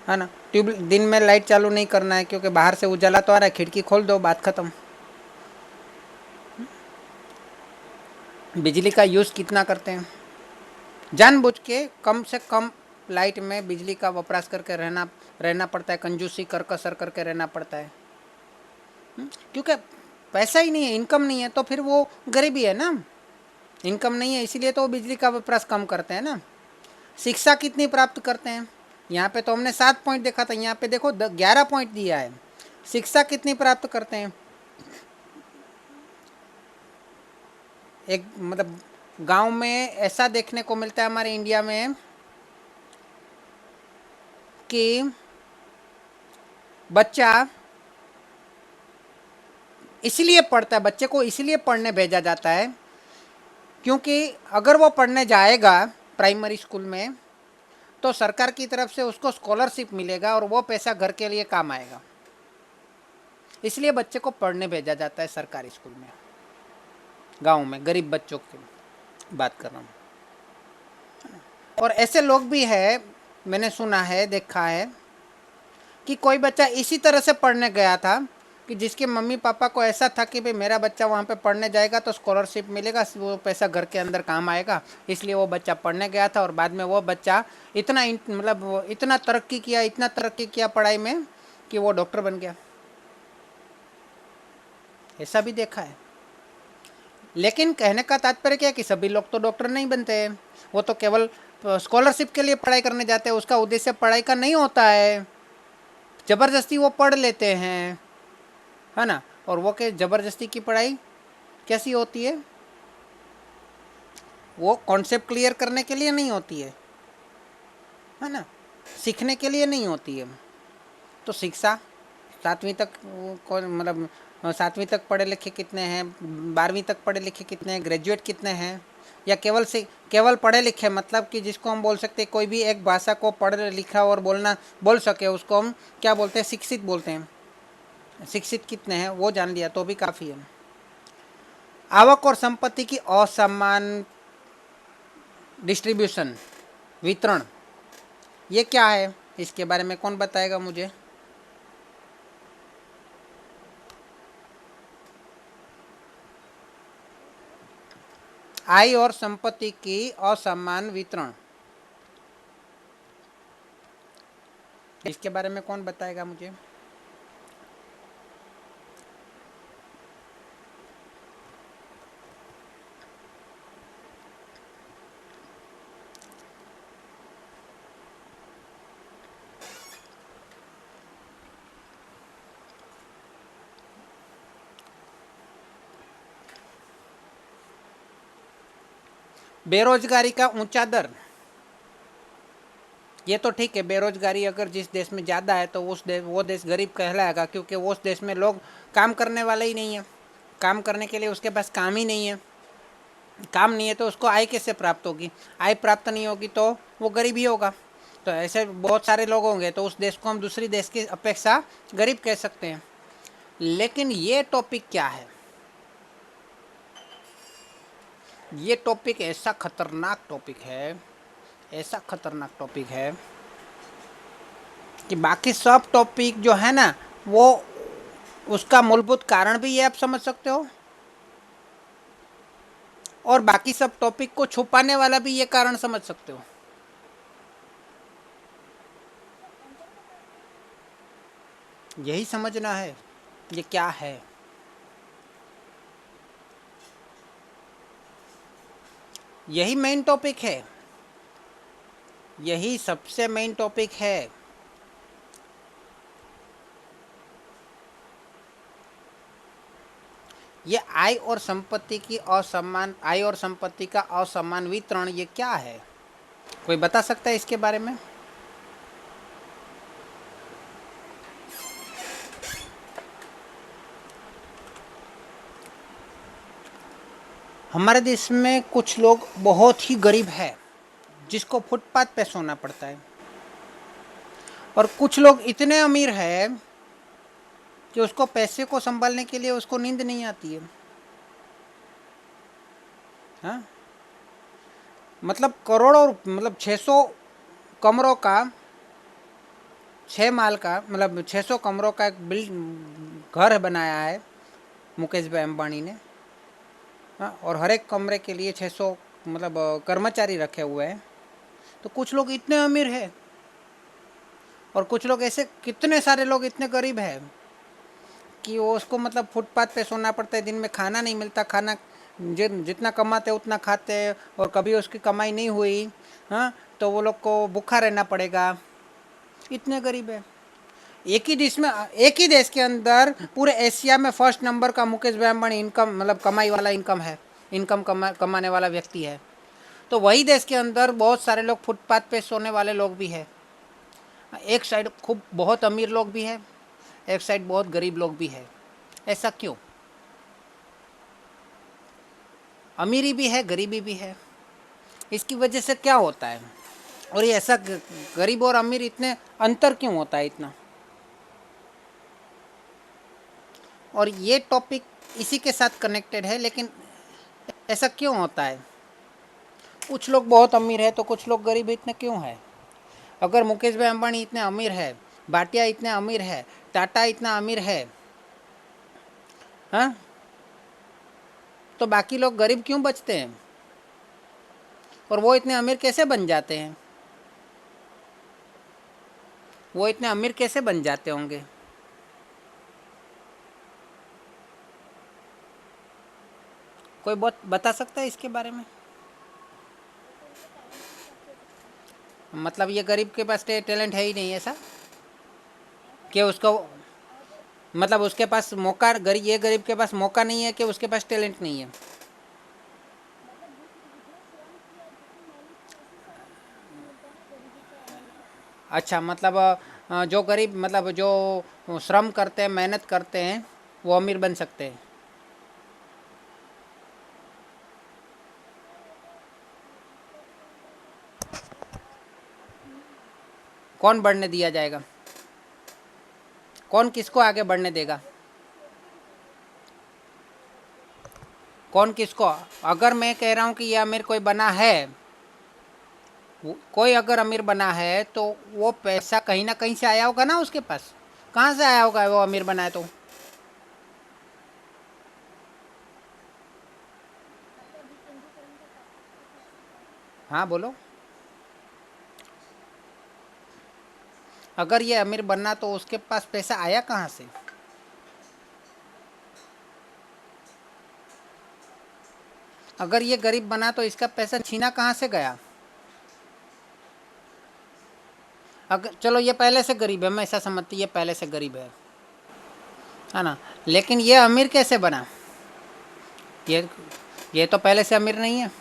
S1: है ना। ट्यूब दिन में लाइट चालू नहीं करना है, क्योंकि बाहर से उजाला तो आ रहा है, खिड़की खोल दो, बात ख़त्म। बिजली का यूज़ कितना करते हैं? जानबूझ के कम से कम लाइट में बिजली का वपराश करके रहना पड़ता है, कंजूसी कर कसर करके रहना पड़ता है। क्योंकि पैसा ही नहीं है, इनकम नहीं है, तो फिर वो गरीबी है ना। इनकम नहीं है इसीलिए तो वो बिजली का वपराश कम करते हैं ना। शिक्षा कितनी प्राप्त करते हैं? यहाँ पे तो हमने 7 पॉइंट देखा था, यहाँ पे देखो 11 पॉइंट दिया है। शिक्षा कितनी प्राप्त करते हैं? एक मतलब गांव में ऐसा देखने को मिलता है हमारे इंडिया में कि बच्चा इसलिए पढ़ता है, बच्चे को इसलिए पढ़ने भेजा जाता है क्योंकि अगर वो पढ़ने जाएगा प्राइमरी स्कूल में तो सरकार की तरफ से उसको स्कॉलरशिप मिलेगा और वो पैसा घर के लिए काम आएगा। इसलिए बच्चे को पढ़ने भेजा जाता है सरकारी स्कूल में। गांव में गरीब बच्चों की बात कर रहा हूँ। और ऐसे लोग भी हैं, मैंने सुना है, देखा है कि कोई बच्चा इसी तरह से पढ़ने गया था कि जिसके मम्मी पापा को ऐसा था कि भाई मेरा बच्चा वहाँ पे पढ़ने जाएगा तो स्कॉलरशिप मिलेगा, वो पैसा घर के अंदर काम आएगा, इसलिए वो बच्चा पढ़ने गया था। और बाद में वो बच्चा इतना मतलब वो इतना तरक्की किया पढ़ाई में कि वो डॉक्टर बन गया। ऐसा भी देखा है। लेकिन कहने का तात्पर्य क्या है कि सभी लोग तो डॉक्टर नहीं बनते हैं, वो तो केवल स्कॉलरशिप के लिए पढ़ाई करने जाते हैं, उसका उद्देश्य पढ़ाई का नहीं होता है, ज़बरदस्ती वो पढ़ लेते हैं, है ना। और वो के ज़बरदस्ती की पढ़ाई कैसी होती है? वो कॉन्सेप्ट क्लियर करने के लिए नहीं होती है ना, सीखने के लिए नहीं होती है। तो शिक्षा 7वीं तक कौन मतलब 7वीं तक पढ़े लिखे कितने हैं, 12वीं तक पढ़े लिखे कितने हैं, ग्रेजुएट कितने हैं, या केवल पढ़े लिखे मतलब कि जिसको हम बोल सकते हैं कोई भी एक भाषा को पढ़ लिखा और बोल सके उसको हम क्या बोलते हैं, शिक्षित बोलते हैं। शिक्षित कितने हैं वो जान लिया तो भी काफ़ी है। आवक और संपत्ति की असमान डिस्ट्रीब्यूशन, वितरण, ये क्या है, इसके बारे में कौन बताएगा मुझे? आय और संपत्ति की असमान वितरण, इसके बारे में कौन बताएगा मुझे? बेरोजगारी का ऊंचा दर, ये तो ठीक है, बेरोजगारी अगर जिस देश में ज़्यादा है तो वो देश गरीब कहलाएगा, क्योंकि वो उस देश में लोग काम करने वाले ही नहीं है, काम करने के लिए उसके पास काम ही नहीं है, काम नहीं है तो उसको आय कैसे प्राप्त होगी, आय प्राप्त नहीं होगी तो वो गरीब ही होगा। तो ऐसे बहुत सारे लोग होंगे तो उस देश को हम दूसरी देश की अपेक्षा गरीब कह सकते हैं। लेकिन ये टॉपिक क्या है, ये टॉपिक ऐसा खतरनाक टॉपिक है, ऐसा खतरनाक टॉपिक है कि बाकी सब टॉपिक जो है ना वो उसका मूलभूत कारण भी ये आप समझ सकते हो, और बाकी सब टॉपिक को छुपाने वाला भी ये कारण समझ सकते हो। यही समझना है ये क्या है। यही मेन टॉपिक है, यही सबसे मेन टॉपिक है। ये आय और संपत्ति का असमान वितरण, ये क्या है, कोई बता सकता है इसके बारे में? हमारे देश में कुछ लोग बहुत ही गरीब है जिसको फुटपाथ पे सोना पड़ता है, और कुछ लोग इतने अमीर है कि उसको पैसे को संभालने के लिए उसको नींद नहीं आती है। हाँ, मतलब करोड़ों, मतलब 600 कमरों का, 6 माल का, मतलब 600 कमरों का एक घर बनाया है मुकेश भाई अंबानी ने। हाँ, और हर एक कमरे के लिए 600 मतलब कर्मचारी रखे हुए हैं। तो कुछ लोग इतने अमीर हैं और कुछ लोग ऐसे, कितने सारे लोग इतने गरीब हैं कि वो उसको मतलब फुटपाथ पे सोना पड़ता है, दिन में खाना नहीं मिलता, खाना जितना कमाते उतना खाते हैं, और कभी उसकी कमाई नहीं हुई हाँ तो वो लोग को भूखा रहना पड़ेगा, इतने गरीब है। एक ही देश के अंदर पूरे एशिया में फर्स्ट नंबर का मुकेश भाई अंबानी इनकम, मतलब कमाई वाला इनकम है, कमाने वाला व्यक्ति है। तो वही देश के अंदर बहुत सारे लोग फुटपाथ पे सोने वाले लोग भी है। एक साइड खूब बहुत अमीर लोग भी है, एक साइड बहुत गरीब लोग भी है। ऐसा क्यों? अमीरी भी है, गरीबी भी है, इसकी वजह से क्या होता है? और ये ऐसा गरीब और अमीर इतने अंतर क्यों होता है इतना? और ये टॉपिक इसी के साथ कनेक्टेड है, लेकिन ऐसा क्यों होता है? कुछ लोग बहुत अमीर है तो कुछ लोग गरीब इतने क्यों है? अगर मुकेश भाई अंबानी इतने अमीर है, भाटिया इतने अमीर है, टाटा इतना अमीर है, हाँ, तो बाकी लोग गरीब क्यों बचते हैं? और वो इतने अमीर कैसे बन जाते हैं? वो इतने अमीर कैसे बन जाते होंगे? कोई बहुत बता सकता है इसके बारे में? मतलब ये गरीब के पास टैलेंट है ही नहीं ऐसा कि उसको, मतलब उसके पास मौका, ये गरीब के पास मौका नहीं है कि उसके पास टैलेंट नहीं है? अच्छा, मतलब जो गरीब मतलब जो श्रम करते हैं, मेहनत करते हैं, वो अमीर बन सकते हैं। कौन बढ़ने दिया जाएगा? कौन किसको आगे बढ़ने देगा? कौन किसको? अगर मैं कह रहा हूँ कि ये अमीर कोई बना है, कोई अगर अमीर बना है तो वो पैसा कहीं ना कहीं से आया होगा ना उसके पास। कहाँ से आया होगा वो अमीर बना है तो? हाँ बोलो। अगर ये अमीर बनना तो उसके पास पैसा आया कहाँ से? अगर ये गरीब बना तो इसका पैसा छीना कहाँ से गया? अगर चलो ये पहले से गरीब है, मैं ऐसा समझती ये पहले से गरीब है ना, लेकिन ये अमीर कैसे बना? ये ये तो पहले से अमीर नहीं है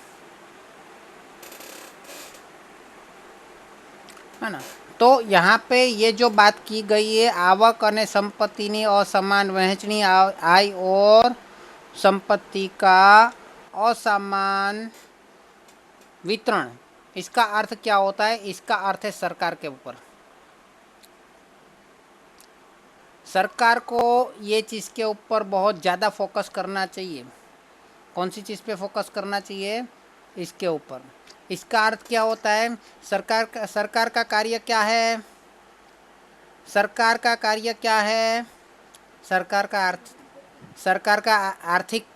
S1: ना। तो यहाँ पे ये जो बात की गई है, आवक અને સંપત્તિની असमान વહેંચણી, आय और संपत्ति का असमान वितरण, इसका अर्थ क्या होता है? इसका अर्थ है सरकार के ऊपर। सरकार को ये चीज़ के ऊपर बहुत ज़्यादा फोकस करना चाहिए। कौन सी चीज़ पे फोकस करना चाहिए? इसके ऊपर। इसका अर्थ क्या होता है? सरकार का कार्य क्या है? सरकार का कार्य क्या है? सरकार का अर्थ सरकार का आर्थिक,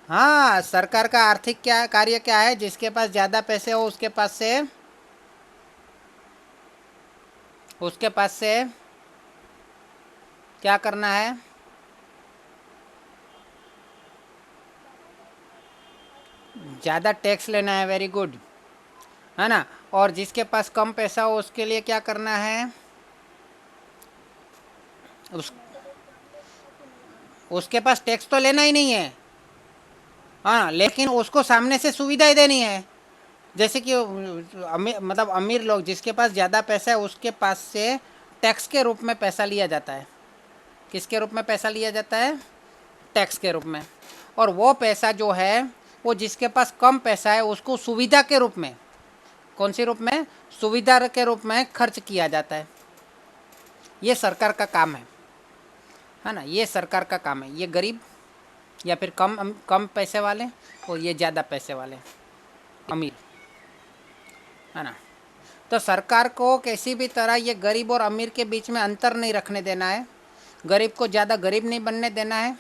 S1: हाँ, सरकार का आर्थिक क्या कार्य क्या है? जिसके पास ज़्यादा पैसे हो उसके पास से क्या करना है? ज़्यादा टैक्स लेना है। वेरी गुड, है ना। और जिसके पास कम पैसा हो उसके लिए क्या करना है? उस उसके पास टैक्स तो लेना ही नहीं है, हाँ, लेकिन उसको सामने से सुविधाएं देनी है। जैसे कि मतलब अमीर लोग जिसके पास ज़्यादा पैसा है उसके पास से टैक्स के रूप में पैसा लिया जाता है। किसके रूप में पैसा लिया जाता है? टैक्स के रूप में। और वो पैसा जो है वो जिसके पास कम पैसा है उसको सुविधा के रूप में, कौन सी रूप में? सुविधा के रूप में खर्च किया जाता है। ये सरकार का काम है ना। ये सरकार का काम है। ये गरीब या फिर कम पैसे वाले और ये ज़्यादा पैसे वाले अमीर, है ना। तो सरकार को किसी भी तरह ये गरीब और अमीर के बीच में अंतर नहीं रखने देना है। गरीब को ज़्यादा गरीब नहीं बनने देना है,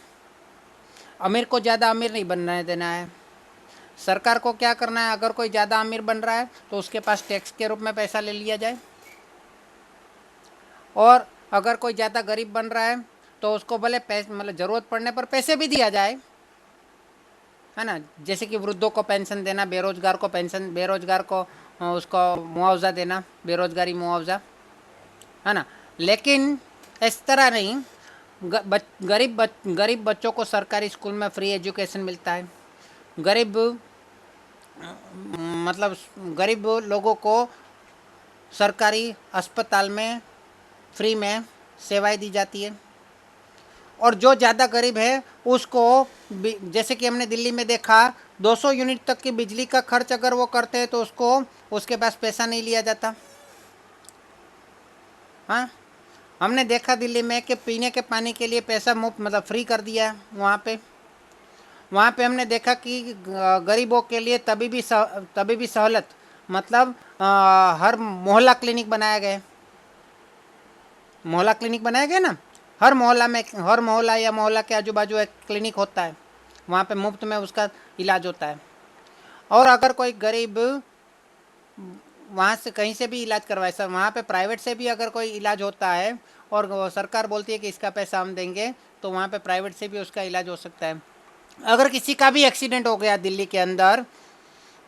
S1: अमीर को ज़्यादा अमीर नहीं बनने देना है। सरकार को क्या करना है? अगर कोई ज़्यादा अमीर बन रहा है तो उसके पास टैक्स के रूप में पैसा ले लिया जाए, और अगर कोई ज़्यादा गरीब बन रहा है तो उसको भले पैसे मतलब ज़रूरत पड़ने पर पैसे भी दिया जाए, है ना। जैसे कि वृद्धों को पेंशन देना, बेरोजगार को पेंशन, बेरोजगार को उसको मुआवजा देना, बेरोजगारी मुआवजा, है ना। लेकिन इस तरह नहीं। गरीब बच्चों को सरकारी स्कूल में फ्री एजुकेशन मिलता है। गरीब मतलब गरीब लोगों को सरकारी अस्पताल में फ्री में सेवाएं दी जाती है। और जो ज़्यादा गरीब है उसको जैसे कि हमने दिल्ली में देखा, 200 यूनिट तक की बिजली का खर्च अगर वो करते हैं तो उसके पास पैसा नहीं लिया जाता। हाँ, हमने देखा दिल्ली में कि पीने के पानी के लिए पैसा मुफ्त मतलब फ्री कर दिया है वहाँ पे हमने देखा कि गरीबों के लिए तबीबी सहूलत मतलब हर मोहल्ला क्लिनिक बनाया गया। मोहल्ला क्लिनिक बनाया गया ना। हर मोहल्ला में, हर मोहल्ला या मोहल्ला के आजू बाजू एक क्लिनिक होता है, वहाँ पे मुफ्त में उसका इलाज होता है। और अगर कोई गरीब वहाँ से कहीं से भी इलाज करवाए, सर वहाँ पे प्राइवेट से भी अगर कोई इलाज होता है और सरकार बोलती है कि इसका पैसा हम देंगे, तो वहाँ पे प्राइवेट से भी उसका इलाज हो सकता है। अगर किसी का भी एक्सीडेंट हो गया दिल्ली के अंदर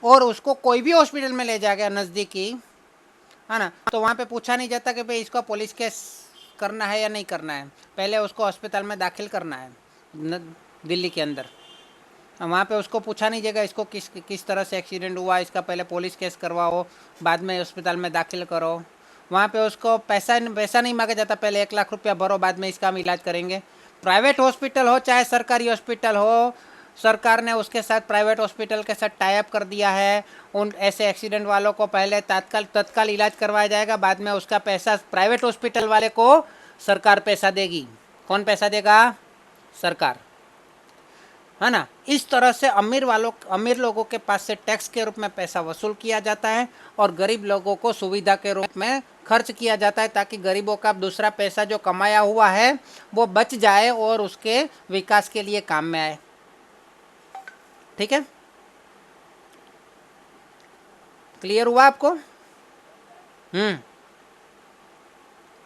S1: और उसको कोई भी हॉस्पिटल में ले जाया गया नज़दीकी, है ना, तो वहाँ पे पूछा नहीं जाता कि भाई इसको पुलिस केस करना है या नहीं करना है। पहले उसको अस्पताल में दाखिल करना है दिल्ली के अंदर। वहाँ पे उसको पूछा नहीं जाएगा इसको किस तरह से एक्सीडेंट हुआ, इसका पहले पुलिस केस करवाओ, बाद में अस्पताल में दाखिल करो। वहाँ पे उसको पैसा पैसा नहीं मांगा जाता, पहले 1 लाख रुपया भरो, बाद में इसका हम इलाज करेंगे। प्राइवेट हॉस्पिटल हो चाहे सरकारी हॉस्पिटल हो, सरकार ने उसके साथ प्राइवेट हॉस्पिटल के साथ टाई अप कर दिया है। उन ऐसे एक्सीडेंट वालों को पहले तत्काल इलाज करवाया जाएगा, बाद में उसका पैसा प्राइवेट हॉस्पिटल वाले को सरकार पैसा देगी। कौन पैसा देगा? सरकार, है ना। इस तरह से अमीर लोगों के पास से टैक्स के रूप में पैसा वसूल किया जाता है और गरीब लोगों को सुविधा के रूप में खर्च किया जाता है, ताकि गरीबों का दूसरा पैसा जो कमाया हुआ है वो बच जाए और उसके विकास के लिए काम में आए। ठीक है, क्लियर हुआ आपको?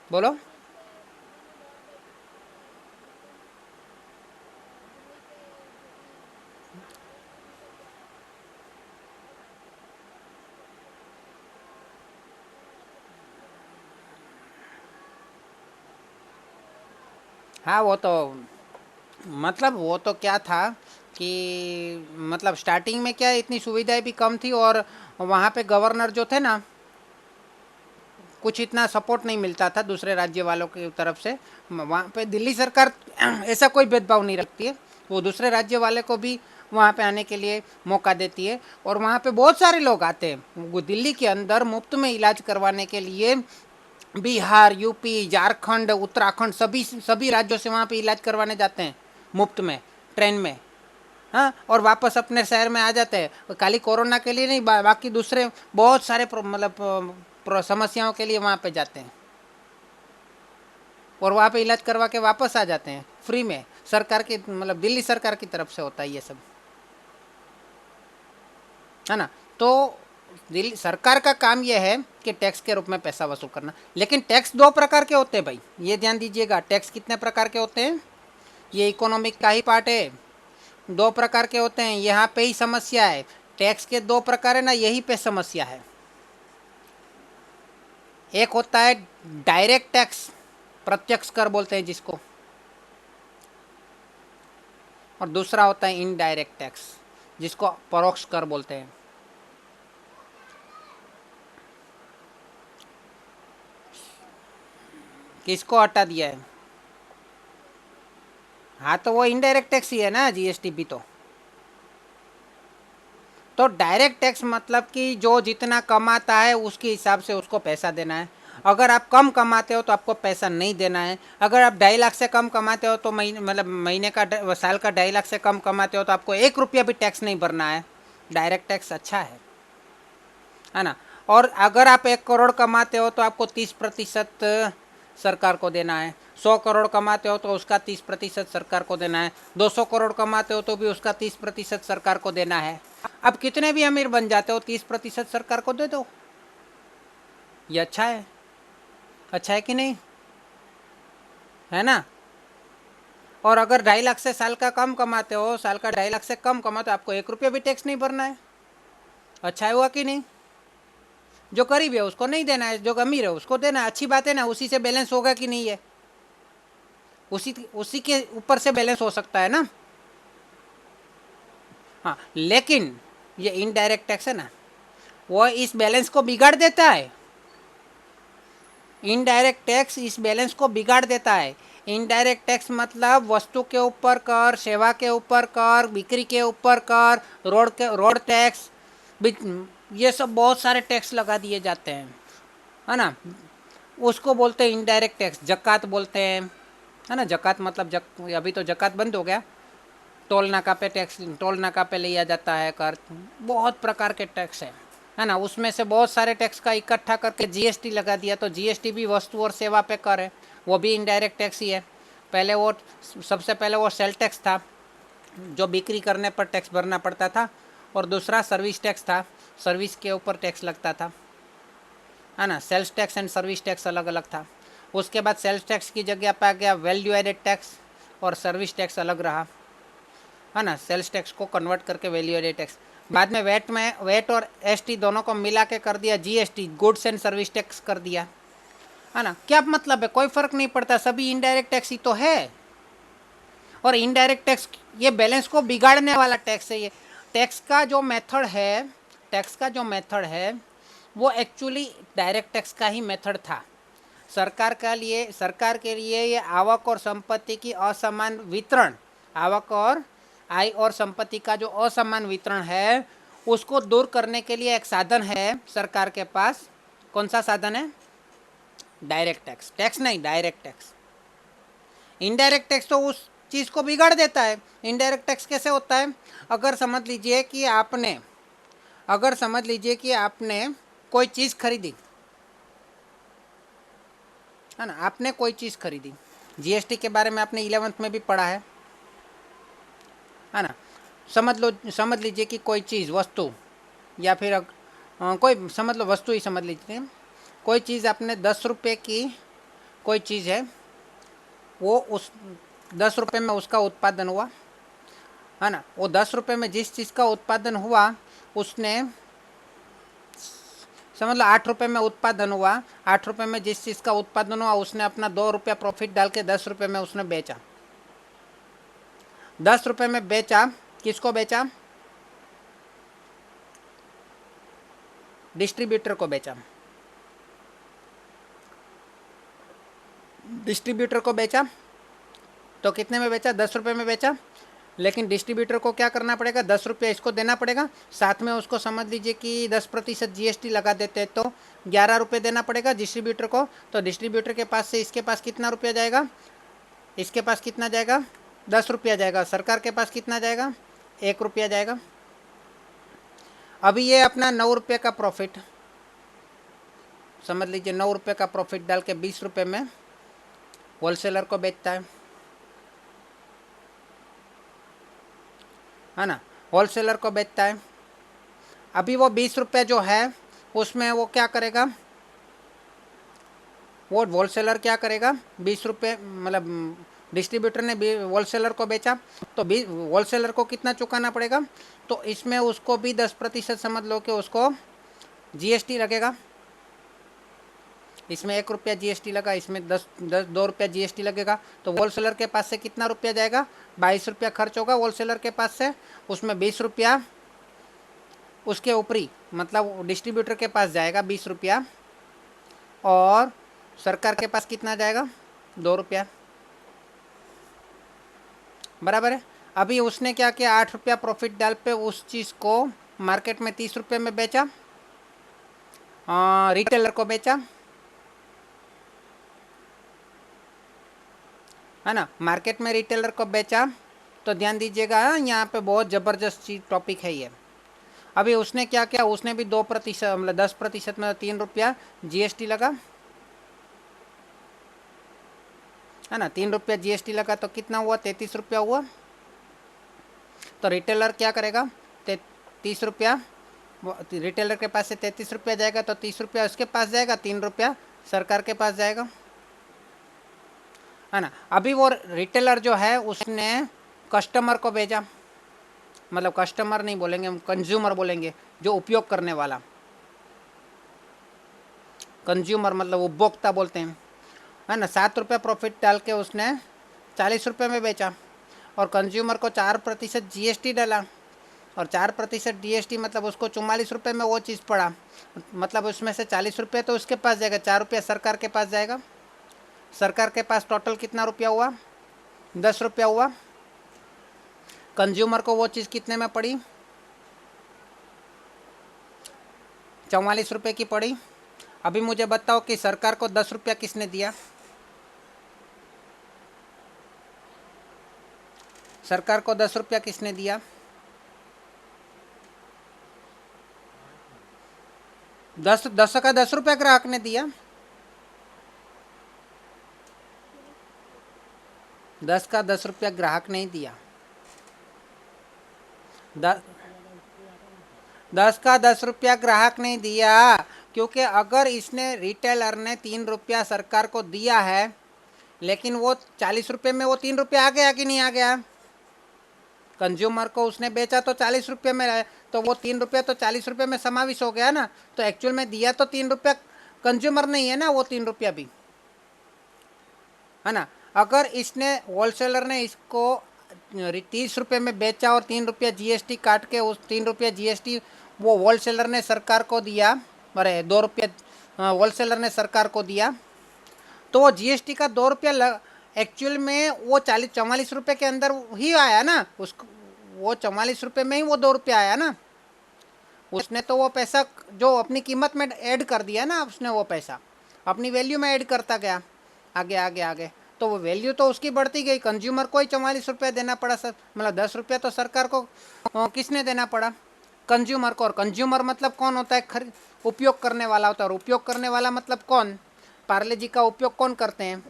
S1: बोलो। हाँ, वो तो मतलब वो तो क्या था कि मतलब स्टार्टिंग में क्या इतनी सुविधाएं भी कम थी, और वहाँ पे गवर्नर जो थे ना, कुछ इतना सपोर्ट नहीं मिलता था दूसरे राज्य वालों की तरफ से। वहाँ पे दिल्ली सरकार ऐसा कोई भेदभाव नहीं रखती है, वो दूसरे राज्य वाले को भी वहाँ पे आने के लिए मौका देती है। और वहाँ पे बहुत सारे लोग आते हैं, वो दिल्ली के अंदर मुफ्त में इलाज करवाने के लिए बिहार, यूपी, झारखंड, उत्तराखंड, सभी सभी राज्यों से वहाँ पे इलाज करवाने जाते हैं मुफ्त में, ट्रेन में। हाँ, और वापस अपने शहर में आ जाते हैं, खाली कोरोना के लिए नहीं, बाकी दूसरे बहुत सारे समस्याओं के लिए वहाँ पे जाते हैं, और वहाँ पे इलाज करवा के वापस आ जाते हैं फ्री में। सरकार की मतलब दिल्ली सरकार की तरफ से होता है ये सब, है ना। तो दिल्ली सरकार का काम यह है कि टैक्स के रूप में पैसा वसूल करना। लेकिन टैक्स दो प्रकार के होते हैं भाई, ये ध्यान दीजिएगा। टैक्स कितने प्रकार के होते हैं? ये इकोनॉमिक का ही पार्ट है। दो प्रकार के होते हैं, यहाँ पे ही समस्या है। टैक्स के दो प्रकार है ना, यही पे समस्या है। एक होता है डायरेक्ट टैक्स, प्रत्यक्ष कर बोलते हैं जिसको, और दूसरा होता है इनडायरेक्ट टैक्स, जिसको परोक्ष कर बोलते हैं। किसको हटा दिया है? हाँ, तो वो इनडायरेक्ट टैक्स ही है ना, जीएसटी भी तो डायरेक्ट टैक्स मतलब कि जो जितना कमाता है उसके हिसाब से उसको पैसा देना है। अगर आप कम कमाते हो तो आपको पैसा नहीं देना है। अगर आप 2.5 लाख से कम कमाते हो तो महीने का साल का 2.5 लाख से कम कमाते हो तो आपको 1 रुपया भी टैक्स नहीं भरना है। डायरेक्ट टैक्स अच्छा है ना। और अगर आप 1 करोड़ कमाते हो तो आपको 30% सरकार को देना है। 100 करोड़ कमाते हो तो उसका 30% सरकार को देना है। 200 करोड़ कमाते हो तो भी उसका 30% सरकार को देना है। अब कितने भी अमीर बन जाते हो, 30% सरकार को दे दो। ये अच्छा है, अच्छा है कि नहीं? है ना। और अगर 2.5 लाख से साल का कम कमाते हो, साल का 2.5 लाख से कम कमाते हो, आपको 1 रुपया भी टैक्स नहीं भरना है। अच्छा है हुआ कि नहीं? जो गरीब है उसको नहीं देना है, जो अमीर है उसको देना है। अच्छी बात है ना, उसी से बैलेंस होगा कि नहीं है? उसी उसी के ऊपर से बैलेंस हो सकता है ना। हाँ, लेकिन ये इनडायरेक्ट टैक्स है ना, वो इस बैलेंस को बिगाड़ देता है। इनडायरेक्ट टैक्स इस बैलेंस को बिगाड़ देता है। इनडायरेक्ट टैक्स मतलब वस्तु के ऊपर कर, सेवा के ऊपर कर, बिक्री के ऊपर कर, रोड टैक्स, ये सब बहुत सारे टैक्स लगा दिए जाते हैं, है ना। उसको बोलते हैं इनडायरेक्ट टैक्स, जकात बोलते हैं, है ना। जकात मतलब अभी तो जकात बंद हो गया। टोल नाका पे टैक्स, टोल नाका पे लिया जाता है कर। बहुत प्रकार के टैक्स है ना। उसमें से बहुत सारे टैक्स का इकट्ठा करके जीएसटी लगा दिया, तो जीएसटी भी वस्तु और सेवा पे कर है, वो भी इनडायरेक्ट टैक्स ही है। पहले वो सबसे पहले वो सेल टैक्स था, जो बिक्री करने पर टैक्स भरना पड़ता था, और दूसरा सर्विस टैक्स था, सर्विस के ऊपर टैक्स लगता था, है ना। Sales tax and service tax अलग अलग था। उसके बाद सेल्स टैक्स की जगह पे आ गया वैल्यू एडेड टैक्स, और सर्विस टैक्स अलग रहा, है ना। सेल्स टैक्स को कन्वर्ट करके वैल्यू एडेड टैक्स। बाद में वेट और एसटी दोनों को मिला के कर दिया GST, goods and service tax कर दिया, है ना। क्या मतलब है? कोई फर्क नहीं पड़ता, सभी इनडायरेक्ट टैक्स ही तो है। और इनडायरेक्ट टैक्स ये बैलेंस को बिगाड़ने वाला टैक्स है। ये टैक्स का जो मेथड है, टैक्स का जो मेथड है वो एक्चुअली डायरेक्ट टैक्स का ही मेथड था। सरकार के लिए ये आवक और संपत्ति की असमान वितरण, आवक और आय और संपत्ति का जो असमान वितरण है उसको दूर करने के लिए एक साधन है सरकार के पास। कौन सा साधन है? Direct tax. टैक्स नहीं, डायरेक्ट टैक्स। इनडायरेक्ट टैक्स तो उस चीज़ को बिगाड़ देता है। इनडायरेक्ट टैक्स कैसे होता है? अगर समझ लीजिए कि आपने कोई चीज़ खरीदी, है ना, आपने कोई चीज़ खरीदी, जीएसटी के बारे में आपने 11th में भी पढ़ा है ना। समझ लीजिए कि कोई चीज़, वस्तु, या फिर कोई, समझ लो वस्तु ही समझ लीजिए। कोई चीज़ आपने 10 रुपये की कोई चीज़ है, वो उस 10 रुपये में उसका उत्पादन हुआ, है ना। वो 10 रुपये में जिस चीज़ का उत्पादन हुआ उसने, समझ लो 8 रुपये में उत्पादन हुआ, 8 रुपये में जिस चीज़ का उत्पादन हुआ उसने अपना 2 रुपया प्रॉफिट डाल के 10 रुपये में उसने बेचा। 10 रुपये में बेचा, किसको बेचा? डिस्ट्रीब्यूटर को बेचा। डिस्ट्रीब्यूटर को बेचा तो कितने में बेचा? 10 रुपये में बेचा। लेकिन डिस्ट्रीब्यूटर को क्या करना पड़ेगा? 10 रुपये इसको देना पड़ेगा, साथ में उसको समझ लीजिए कि 10% जीएसटी लगा देते हैं तो 11 रुपये देना पड़ेगा डिस्ट्रीब्यूटर को। तो डिस्ट्रीब्यूटर के पास से इसके पास कितना रुपया जाएगा? इसके पास कितना जाएगा? 10 रुपया जाएगा। सरकार के पास कितना जाएगा? 1 रुपया जाएगा। अभी ये अपना 9 रुपये का प्रॉफिट, समझ लीजिए 9 रुपये का प्रॉफिट डाल के 20 रुपये में होलसेलर को बेचता है ना, होलसेलर को बेचता है। अभी वो 20 रुपये जो है उसमें वो क्या करेगा? वो होलसेलर क्या करेगा? 20 रुपये, मतलब डिस्ट्रीब्यूटर ने होलसेलर को बेचा तो होलसेलर को कितना चुकाना पड़ेगा? तो इसमें उसको भी 10% समझ लो कि उसको जीएसटी लगेगा। इसमें 1 रुपया जीएसटी लगा, इसमें 2 रुपया जीएसटी लगेगा। तो होलसेलर के पास से कितना रुपया जाएगा? 22 रुपया खर्च होगा होलसेलर के पास से। उसमें 20 रुपया उसके ऊपरी, मतलब डिस्ट्रीब्यूटर के पास जाएगा 20 रुपया, और सरकार के पास कितना जाएगा? 2 रुपया। बराबर है। अभी उसने क्या किया? 8 रुपया प्रॉफिट डाल पे उस चीज़ को मार्केट में 30 रुपये में बेचा, रिटेलर को बेचा, है ना। मार्केट में रिटेलर को बेचा तो ध्यान दीजिएगा, यहाँ पे बहुत ज़बरदस्त चीज टॉपिक है ये। अभी उसने क्या किया? उसने भी 2%, मतलब 10% में 3 रुपया जीएसटी लगा, है ना। 3 रुपया जीएसटी लगा तो कितना हुआ? 33 रुपया हुआ। तो रिटेलर क्या करेगा? 30 रुपया, रिटेलर के पास से 33 रुपया जाएगा तो 30 रुपया उसके पास जाएगा, 3 रुपया सरकार के पास जाएगा, है ना। अभी वो रिटेलर जो है उसने कस्टमर को भेजा, मतलब कस्टमर नहीं बोलेंगे हम, कंज्यूमर बोलेंगे, जो उपयोग करने वाला। कंज्यूमर मतलब उपभोक्ता बोलते हैं, है ना। 7 रुपये प्रॉफिट डाल के उसने 40 रुपये में बेचा, और कंज्यूमर को 4% जीएसटी डाला, और 4% जीएसटी मतलब उसको 44 रुपये में वो चीज़ पड़ा, मतलब उसमें से 40 रुपये तो उसके पास जाएगा, 4 रुपया सरकार के पास जाएगा। सरकार के पास टोटल कितना रुपया हुआ? 10 रुपया हुआ। कंज्यूमर को वो चीज़ कितने में पड़ी? 44 रुपये की पड़ी। अभी मुझे बताओ कि सरकार को 10 रुपया किसने दिया? सरकार को 10 रुपया किसने दिया? 10 का 10 रुपया ग्राहक ने दिया। 10 का 10 रुपया ग्राहक नहीं दिया। 10 का 10 रुपया ग्राहक नहीं दिया, क्योंकि अगर इसने, रिटेलर ने 3 रुपया सरकार को दिया है, लेकिन वो 40 रुपये में वो 3 रुपया आ गया कि नहीं आ गया? कंज्यूमर को उसने बेचा तो 40 रुपये में है, तो वो 3 रुपया तो 40 रुपये में समावेश हो गया ना। तो एक्चुअल में दिया तो 3 रुपया कंज्यूमर नहीं है ना, वो 3 रुपया भी, है ना। अगर इसने, होलसेलर ने इसको 30 रुपये में बेचा और 3 रुपया जीएसटी काट के उस 3 रुपया जीएसटी वो होलसेलर ने सरकार को दिया, अरे 2 रुपया होलसेलर ने सरकार को दिया, तो वो जीएसटी का 2 रुपया एक्चुअल में वो 44 रुपये के अंदर ही आया ना उसको, वो 44 रुपये में ही वो 2 रुपया आया ना। उसने तो वो पैसा जो अपनी कीमत में ऐड कर दिया ना, उसने वो पैसा अपनी वैल्यू में ऐड करता गया आगे आगे आगे, तो वो वैल्यू तो उसकी बढ़ती गई। कंज्यूमर को ही 44 रुपया देना पड़ा सर, मतलब 10 रुपया तो सरकार को किसने देना पड़ा? कंज्यूमर को। और कंज्यूमर मतलब कौन होता है? उपयोग करने वाला होता है। और उपयोग करने वाला मतलब कौन? पार्ले जी का उपयोग कौन करते हैं?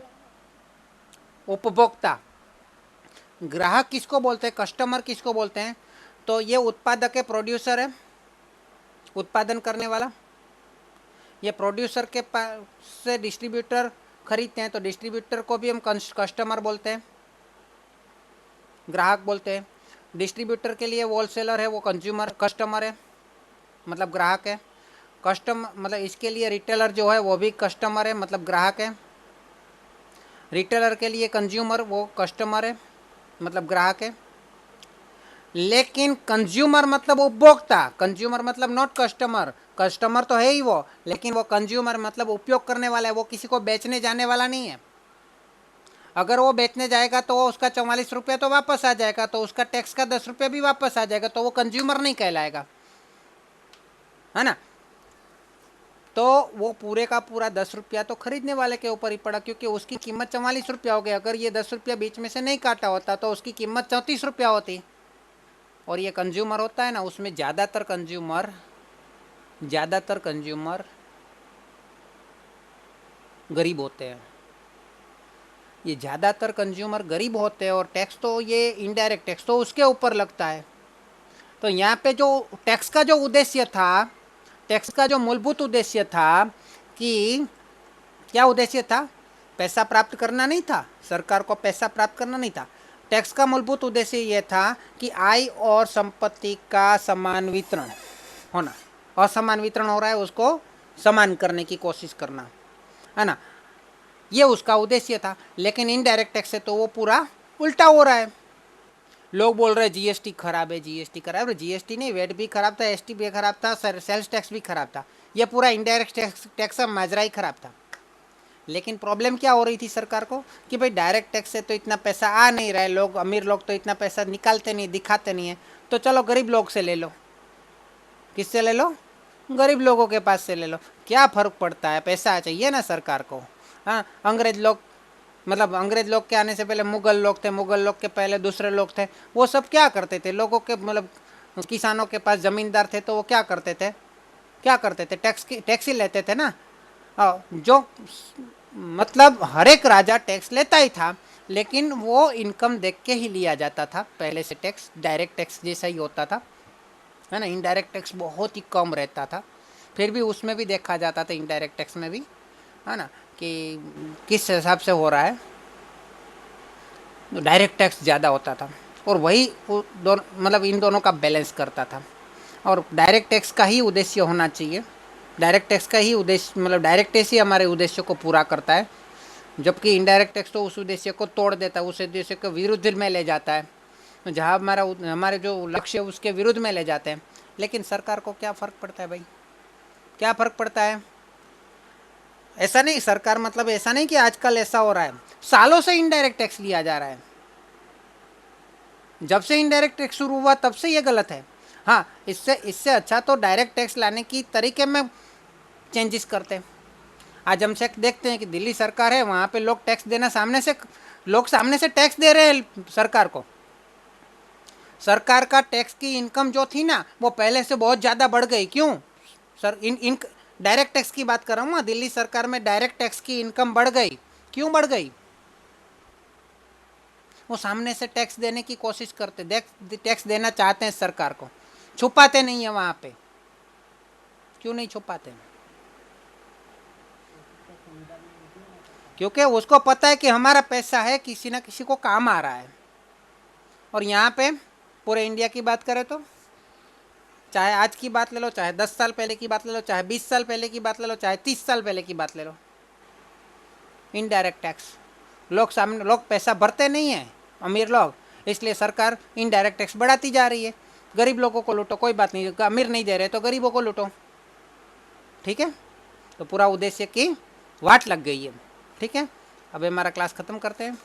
S1: उपभोक्ता। ग्राहक किसको बोलते हैं? कस्टमर किसको बोलते हैं? तो ये उत्पादक है, प्रोड्यूसर है, उत्पादन करने वाला। ये प्रोड्यूसर के पास से डिस्ट्रीब्यूटर खरीदते हैं, तो डिस्ट्रीब्यूटर को भी हम कस्टमर बोलते हैं, ग्राहक बोलते हैं। डिस्ट्रीब्यूटर के लिए होलसेलर है, वो कंज्यूमर कस्टमर है, मतलब ग्राहक है। कस्टमर मतलब इसके लिए रिटेलर जो है वो भी कस्टमर है, मतलब ग्राहक है। रिटेलर के लिए कंज्यूमर वो कस्टमर है, मतलब ग्राहक है। लेकिन कंज्यूमर मतलब उपभोक्ता, कंज्यूमर मतलब नॉट कस्टमर। कस्टमर तो है ही वो, लेकिन वो कंज्यूमर मतलब उपयोग करने वाला है, वो किसी को बेचने जाने वाला नहीं है। अगर वो बेचने जाएगा तो वो उसका 44 रुपया तो वापस आ जाएगा, तो उसका टैक्स का 10 रुपया भी वापस आ जाएगा, तो वो कंज्यूमर नहीं कहलाएगा, है ना। तो वो पूरे का पूरा 10 रुपया तो खरीदने वाले के ऊपर ही पड़ा, क्योंकि उसकी कीमत 44 रुपया हो गई। अगर ये 10 रुपया बीच में से नहीं काटा होता तो उसकी कीमत 34 रुपया होती। और ये कंज्यूमर होता है ना, उसमें ज़्यादातर कंज्यूमर गरीब होते हैं। ये ज़्यादातर कंज्यूमर गरीब होते हैं, और टैक्स तो ये इनडायरेक्ट टैक्स तो उसके ऊपर लगता है। तो यहाँ पे जो टैक्स का जो उद्देश्य था, टैक्स का जो मूलभूत उद्देश्य था कि क्या उद्देश्य था? पैसा प्राप्त करना नहीं था, सरकार को पैसा प्राप्त करना नहीं था। टैक्स का मूलभूत उद्देश्य यह था कि आय और संपत्ति का समान वितरण होना। असमान वितरण हो रहा है, उसको समान करने की कोशिश करना, है ना, ये उसका उद्देश्य था। लेकिन इनडायरेक्ट टैक्स से तो वो पूरा उल्टा हो रहा है। लोग बोल रहे हैं जीएसटी खराब है, जीएसटी खराब है। जीएसटी नहीं, वेट भी खराब था, एसटी भी खराब था, सेल्स टैक्स भी खराब था। ये पूरा इनडायरेक्ट टैक्स का माजरा ही खराब था। लेकिन प्रॉब्लम क्या हो रही थी सरकार को कि भाई डायरेक्ट टैक्स से तो इतना पैसा आ नहीं रहा है, लोग अमीर लोग तो इतना पैसा निकालते नहीं, दिखाते नहीं है, तो चलो गरीब लोग से ले लो। किससे ले लो? गरीब लोगों के पास से ले लो। क्या फ़र्क पड़ता है, पैसा चाहिए ना सरकार को। हाँ, अंग्रेज लोग, मतलब अंग्रेज लोग के आने से पहले मुगल लोग थे, मुगल लोग के पहले दूसरे लोग थे। वो सब क्या करते थे? लोगों के मतलब किसानों के पास ज़मींदार थे, तो वो क्या करते थे? टैक्स ही लेते थे ना। जो मतलब हर एक राजा टैक्स लेता ही था, लेकिन वो इनकम देख के ही लिया जाता था पहले से। टैक्स डायरेक्ट टैक्स जैसा ही होता था, है ना। इनडायरेक्ट टैक्स बहुत ही कम रहता था, फिर भी उसमें भी देखा जाता था, इनडायरेक्ट टैक्स में भी, है ना, कि किस हिसाब से हो रहा है। डायरेक्ट टैक्स ज़्यादा होता था, और वही दोनों मतलब इन दोनों का बैलेंस करता था। और डायरेक्ट टैक्स का ही उद्देश्य होना चाहिए, डायरेक्ट टैक्स का ही उद्देश्य, मतलब डायरेक्ट टैक्स ही हमारे उद्देश्य को पूरा करता है, जबकि इनडायरेक्ट टैक्स तो उस उद्देश्य को तोड़ देता है, उस उद्देश्य को विरुद्ध में ले जाता है, जहाँ हमारे जो लक्ष्य है उसके विरुद्ध में ले जाते हैं। लेकिन सरकार को क्या फ़र्क पड़ता है भाई? क्या फ़र्क पड़ता है? ऐसा नहीं, सरकार मतलब ऐसा नहीं कि आजकल ऐसा हो रहा है, सालों से इनडायरेक्ट टैक्स लिया जा रहा है। जब से इनडायरेक्ट टैक्स शुरू हुआ तब से ये गलत है। हाँ, इससे इससे अच्छा तो डायरेक्ट टैक्स लाने की तरीके में चेंजेस करते हैं। आज हम से देखते हैं कि दिल्ली सरकार है, वहाँ पे लोग टैक्स देना सामने से टैक्स दे रहे हैं सरकार को। सरकार का टैक्स की इनकम जो थी ना, वो पहले से बहुत ज़्यादा बढ़ गई। क्यों सर? इन डायरेक्ट टैक्स की बात कर रहा हूँ, दिल्ली सरकार में डायरेक्ट टैक्स की इनकम बढ़ गई। क्यों बढ़ गई? वो सामने से टैक्स देने की कोशिश करते, टैक्स देना चाहते हैं सरकार को, छुपाते नहीं है वहाँ पे। क्यों नहीं छुपाते? क्योंकि उसको पता है कि हमारा पैसा है, किसी ना किसी को काम आ रहा है। और यहाँ पे पूरे इंडिया की बात करें तो, चाहे आज की बात ले लो, चाहे 10 साल पहले की बात ले लो, चाहे 20 साल पहले की बात ले लो, चाहे 30 साल पहले की बात ले लो, इनडायरेक्ट टैक्स लोग पैसा भरते नहीं है, अमीर लोग, इसलिए सरकार इनडायरेक्ट टैक्स बढ़ाती जा रही है। गरीब लोगों को लूटो, कोई बात नहीं, अमीर नहीं दे रहे तो गरीबों को लूटो। ठीक है, तो पूरा उद्देश्य की वाट लग गई है। ठीक है, अब हमारा क्लास ख़त्म करते हैं।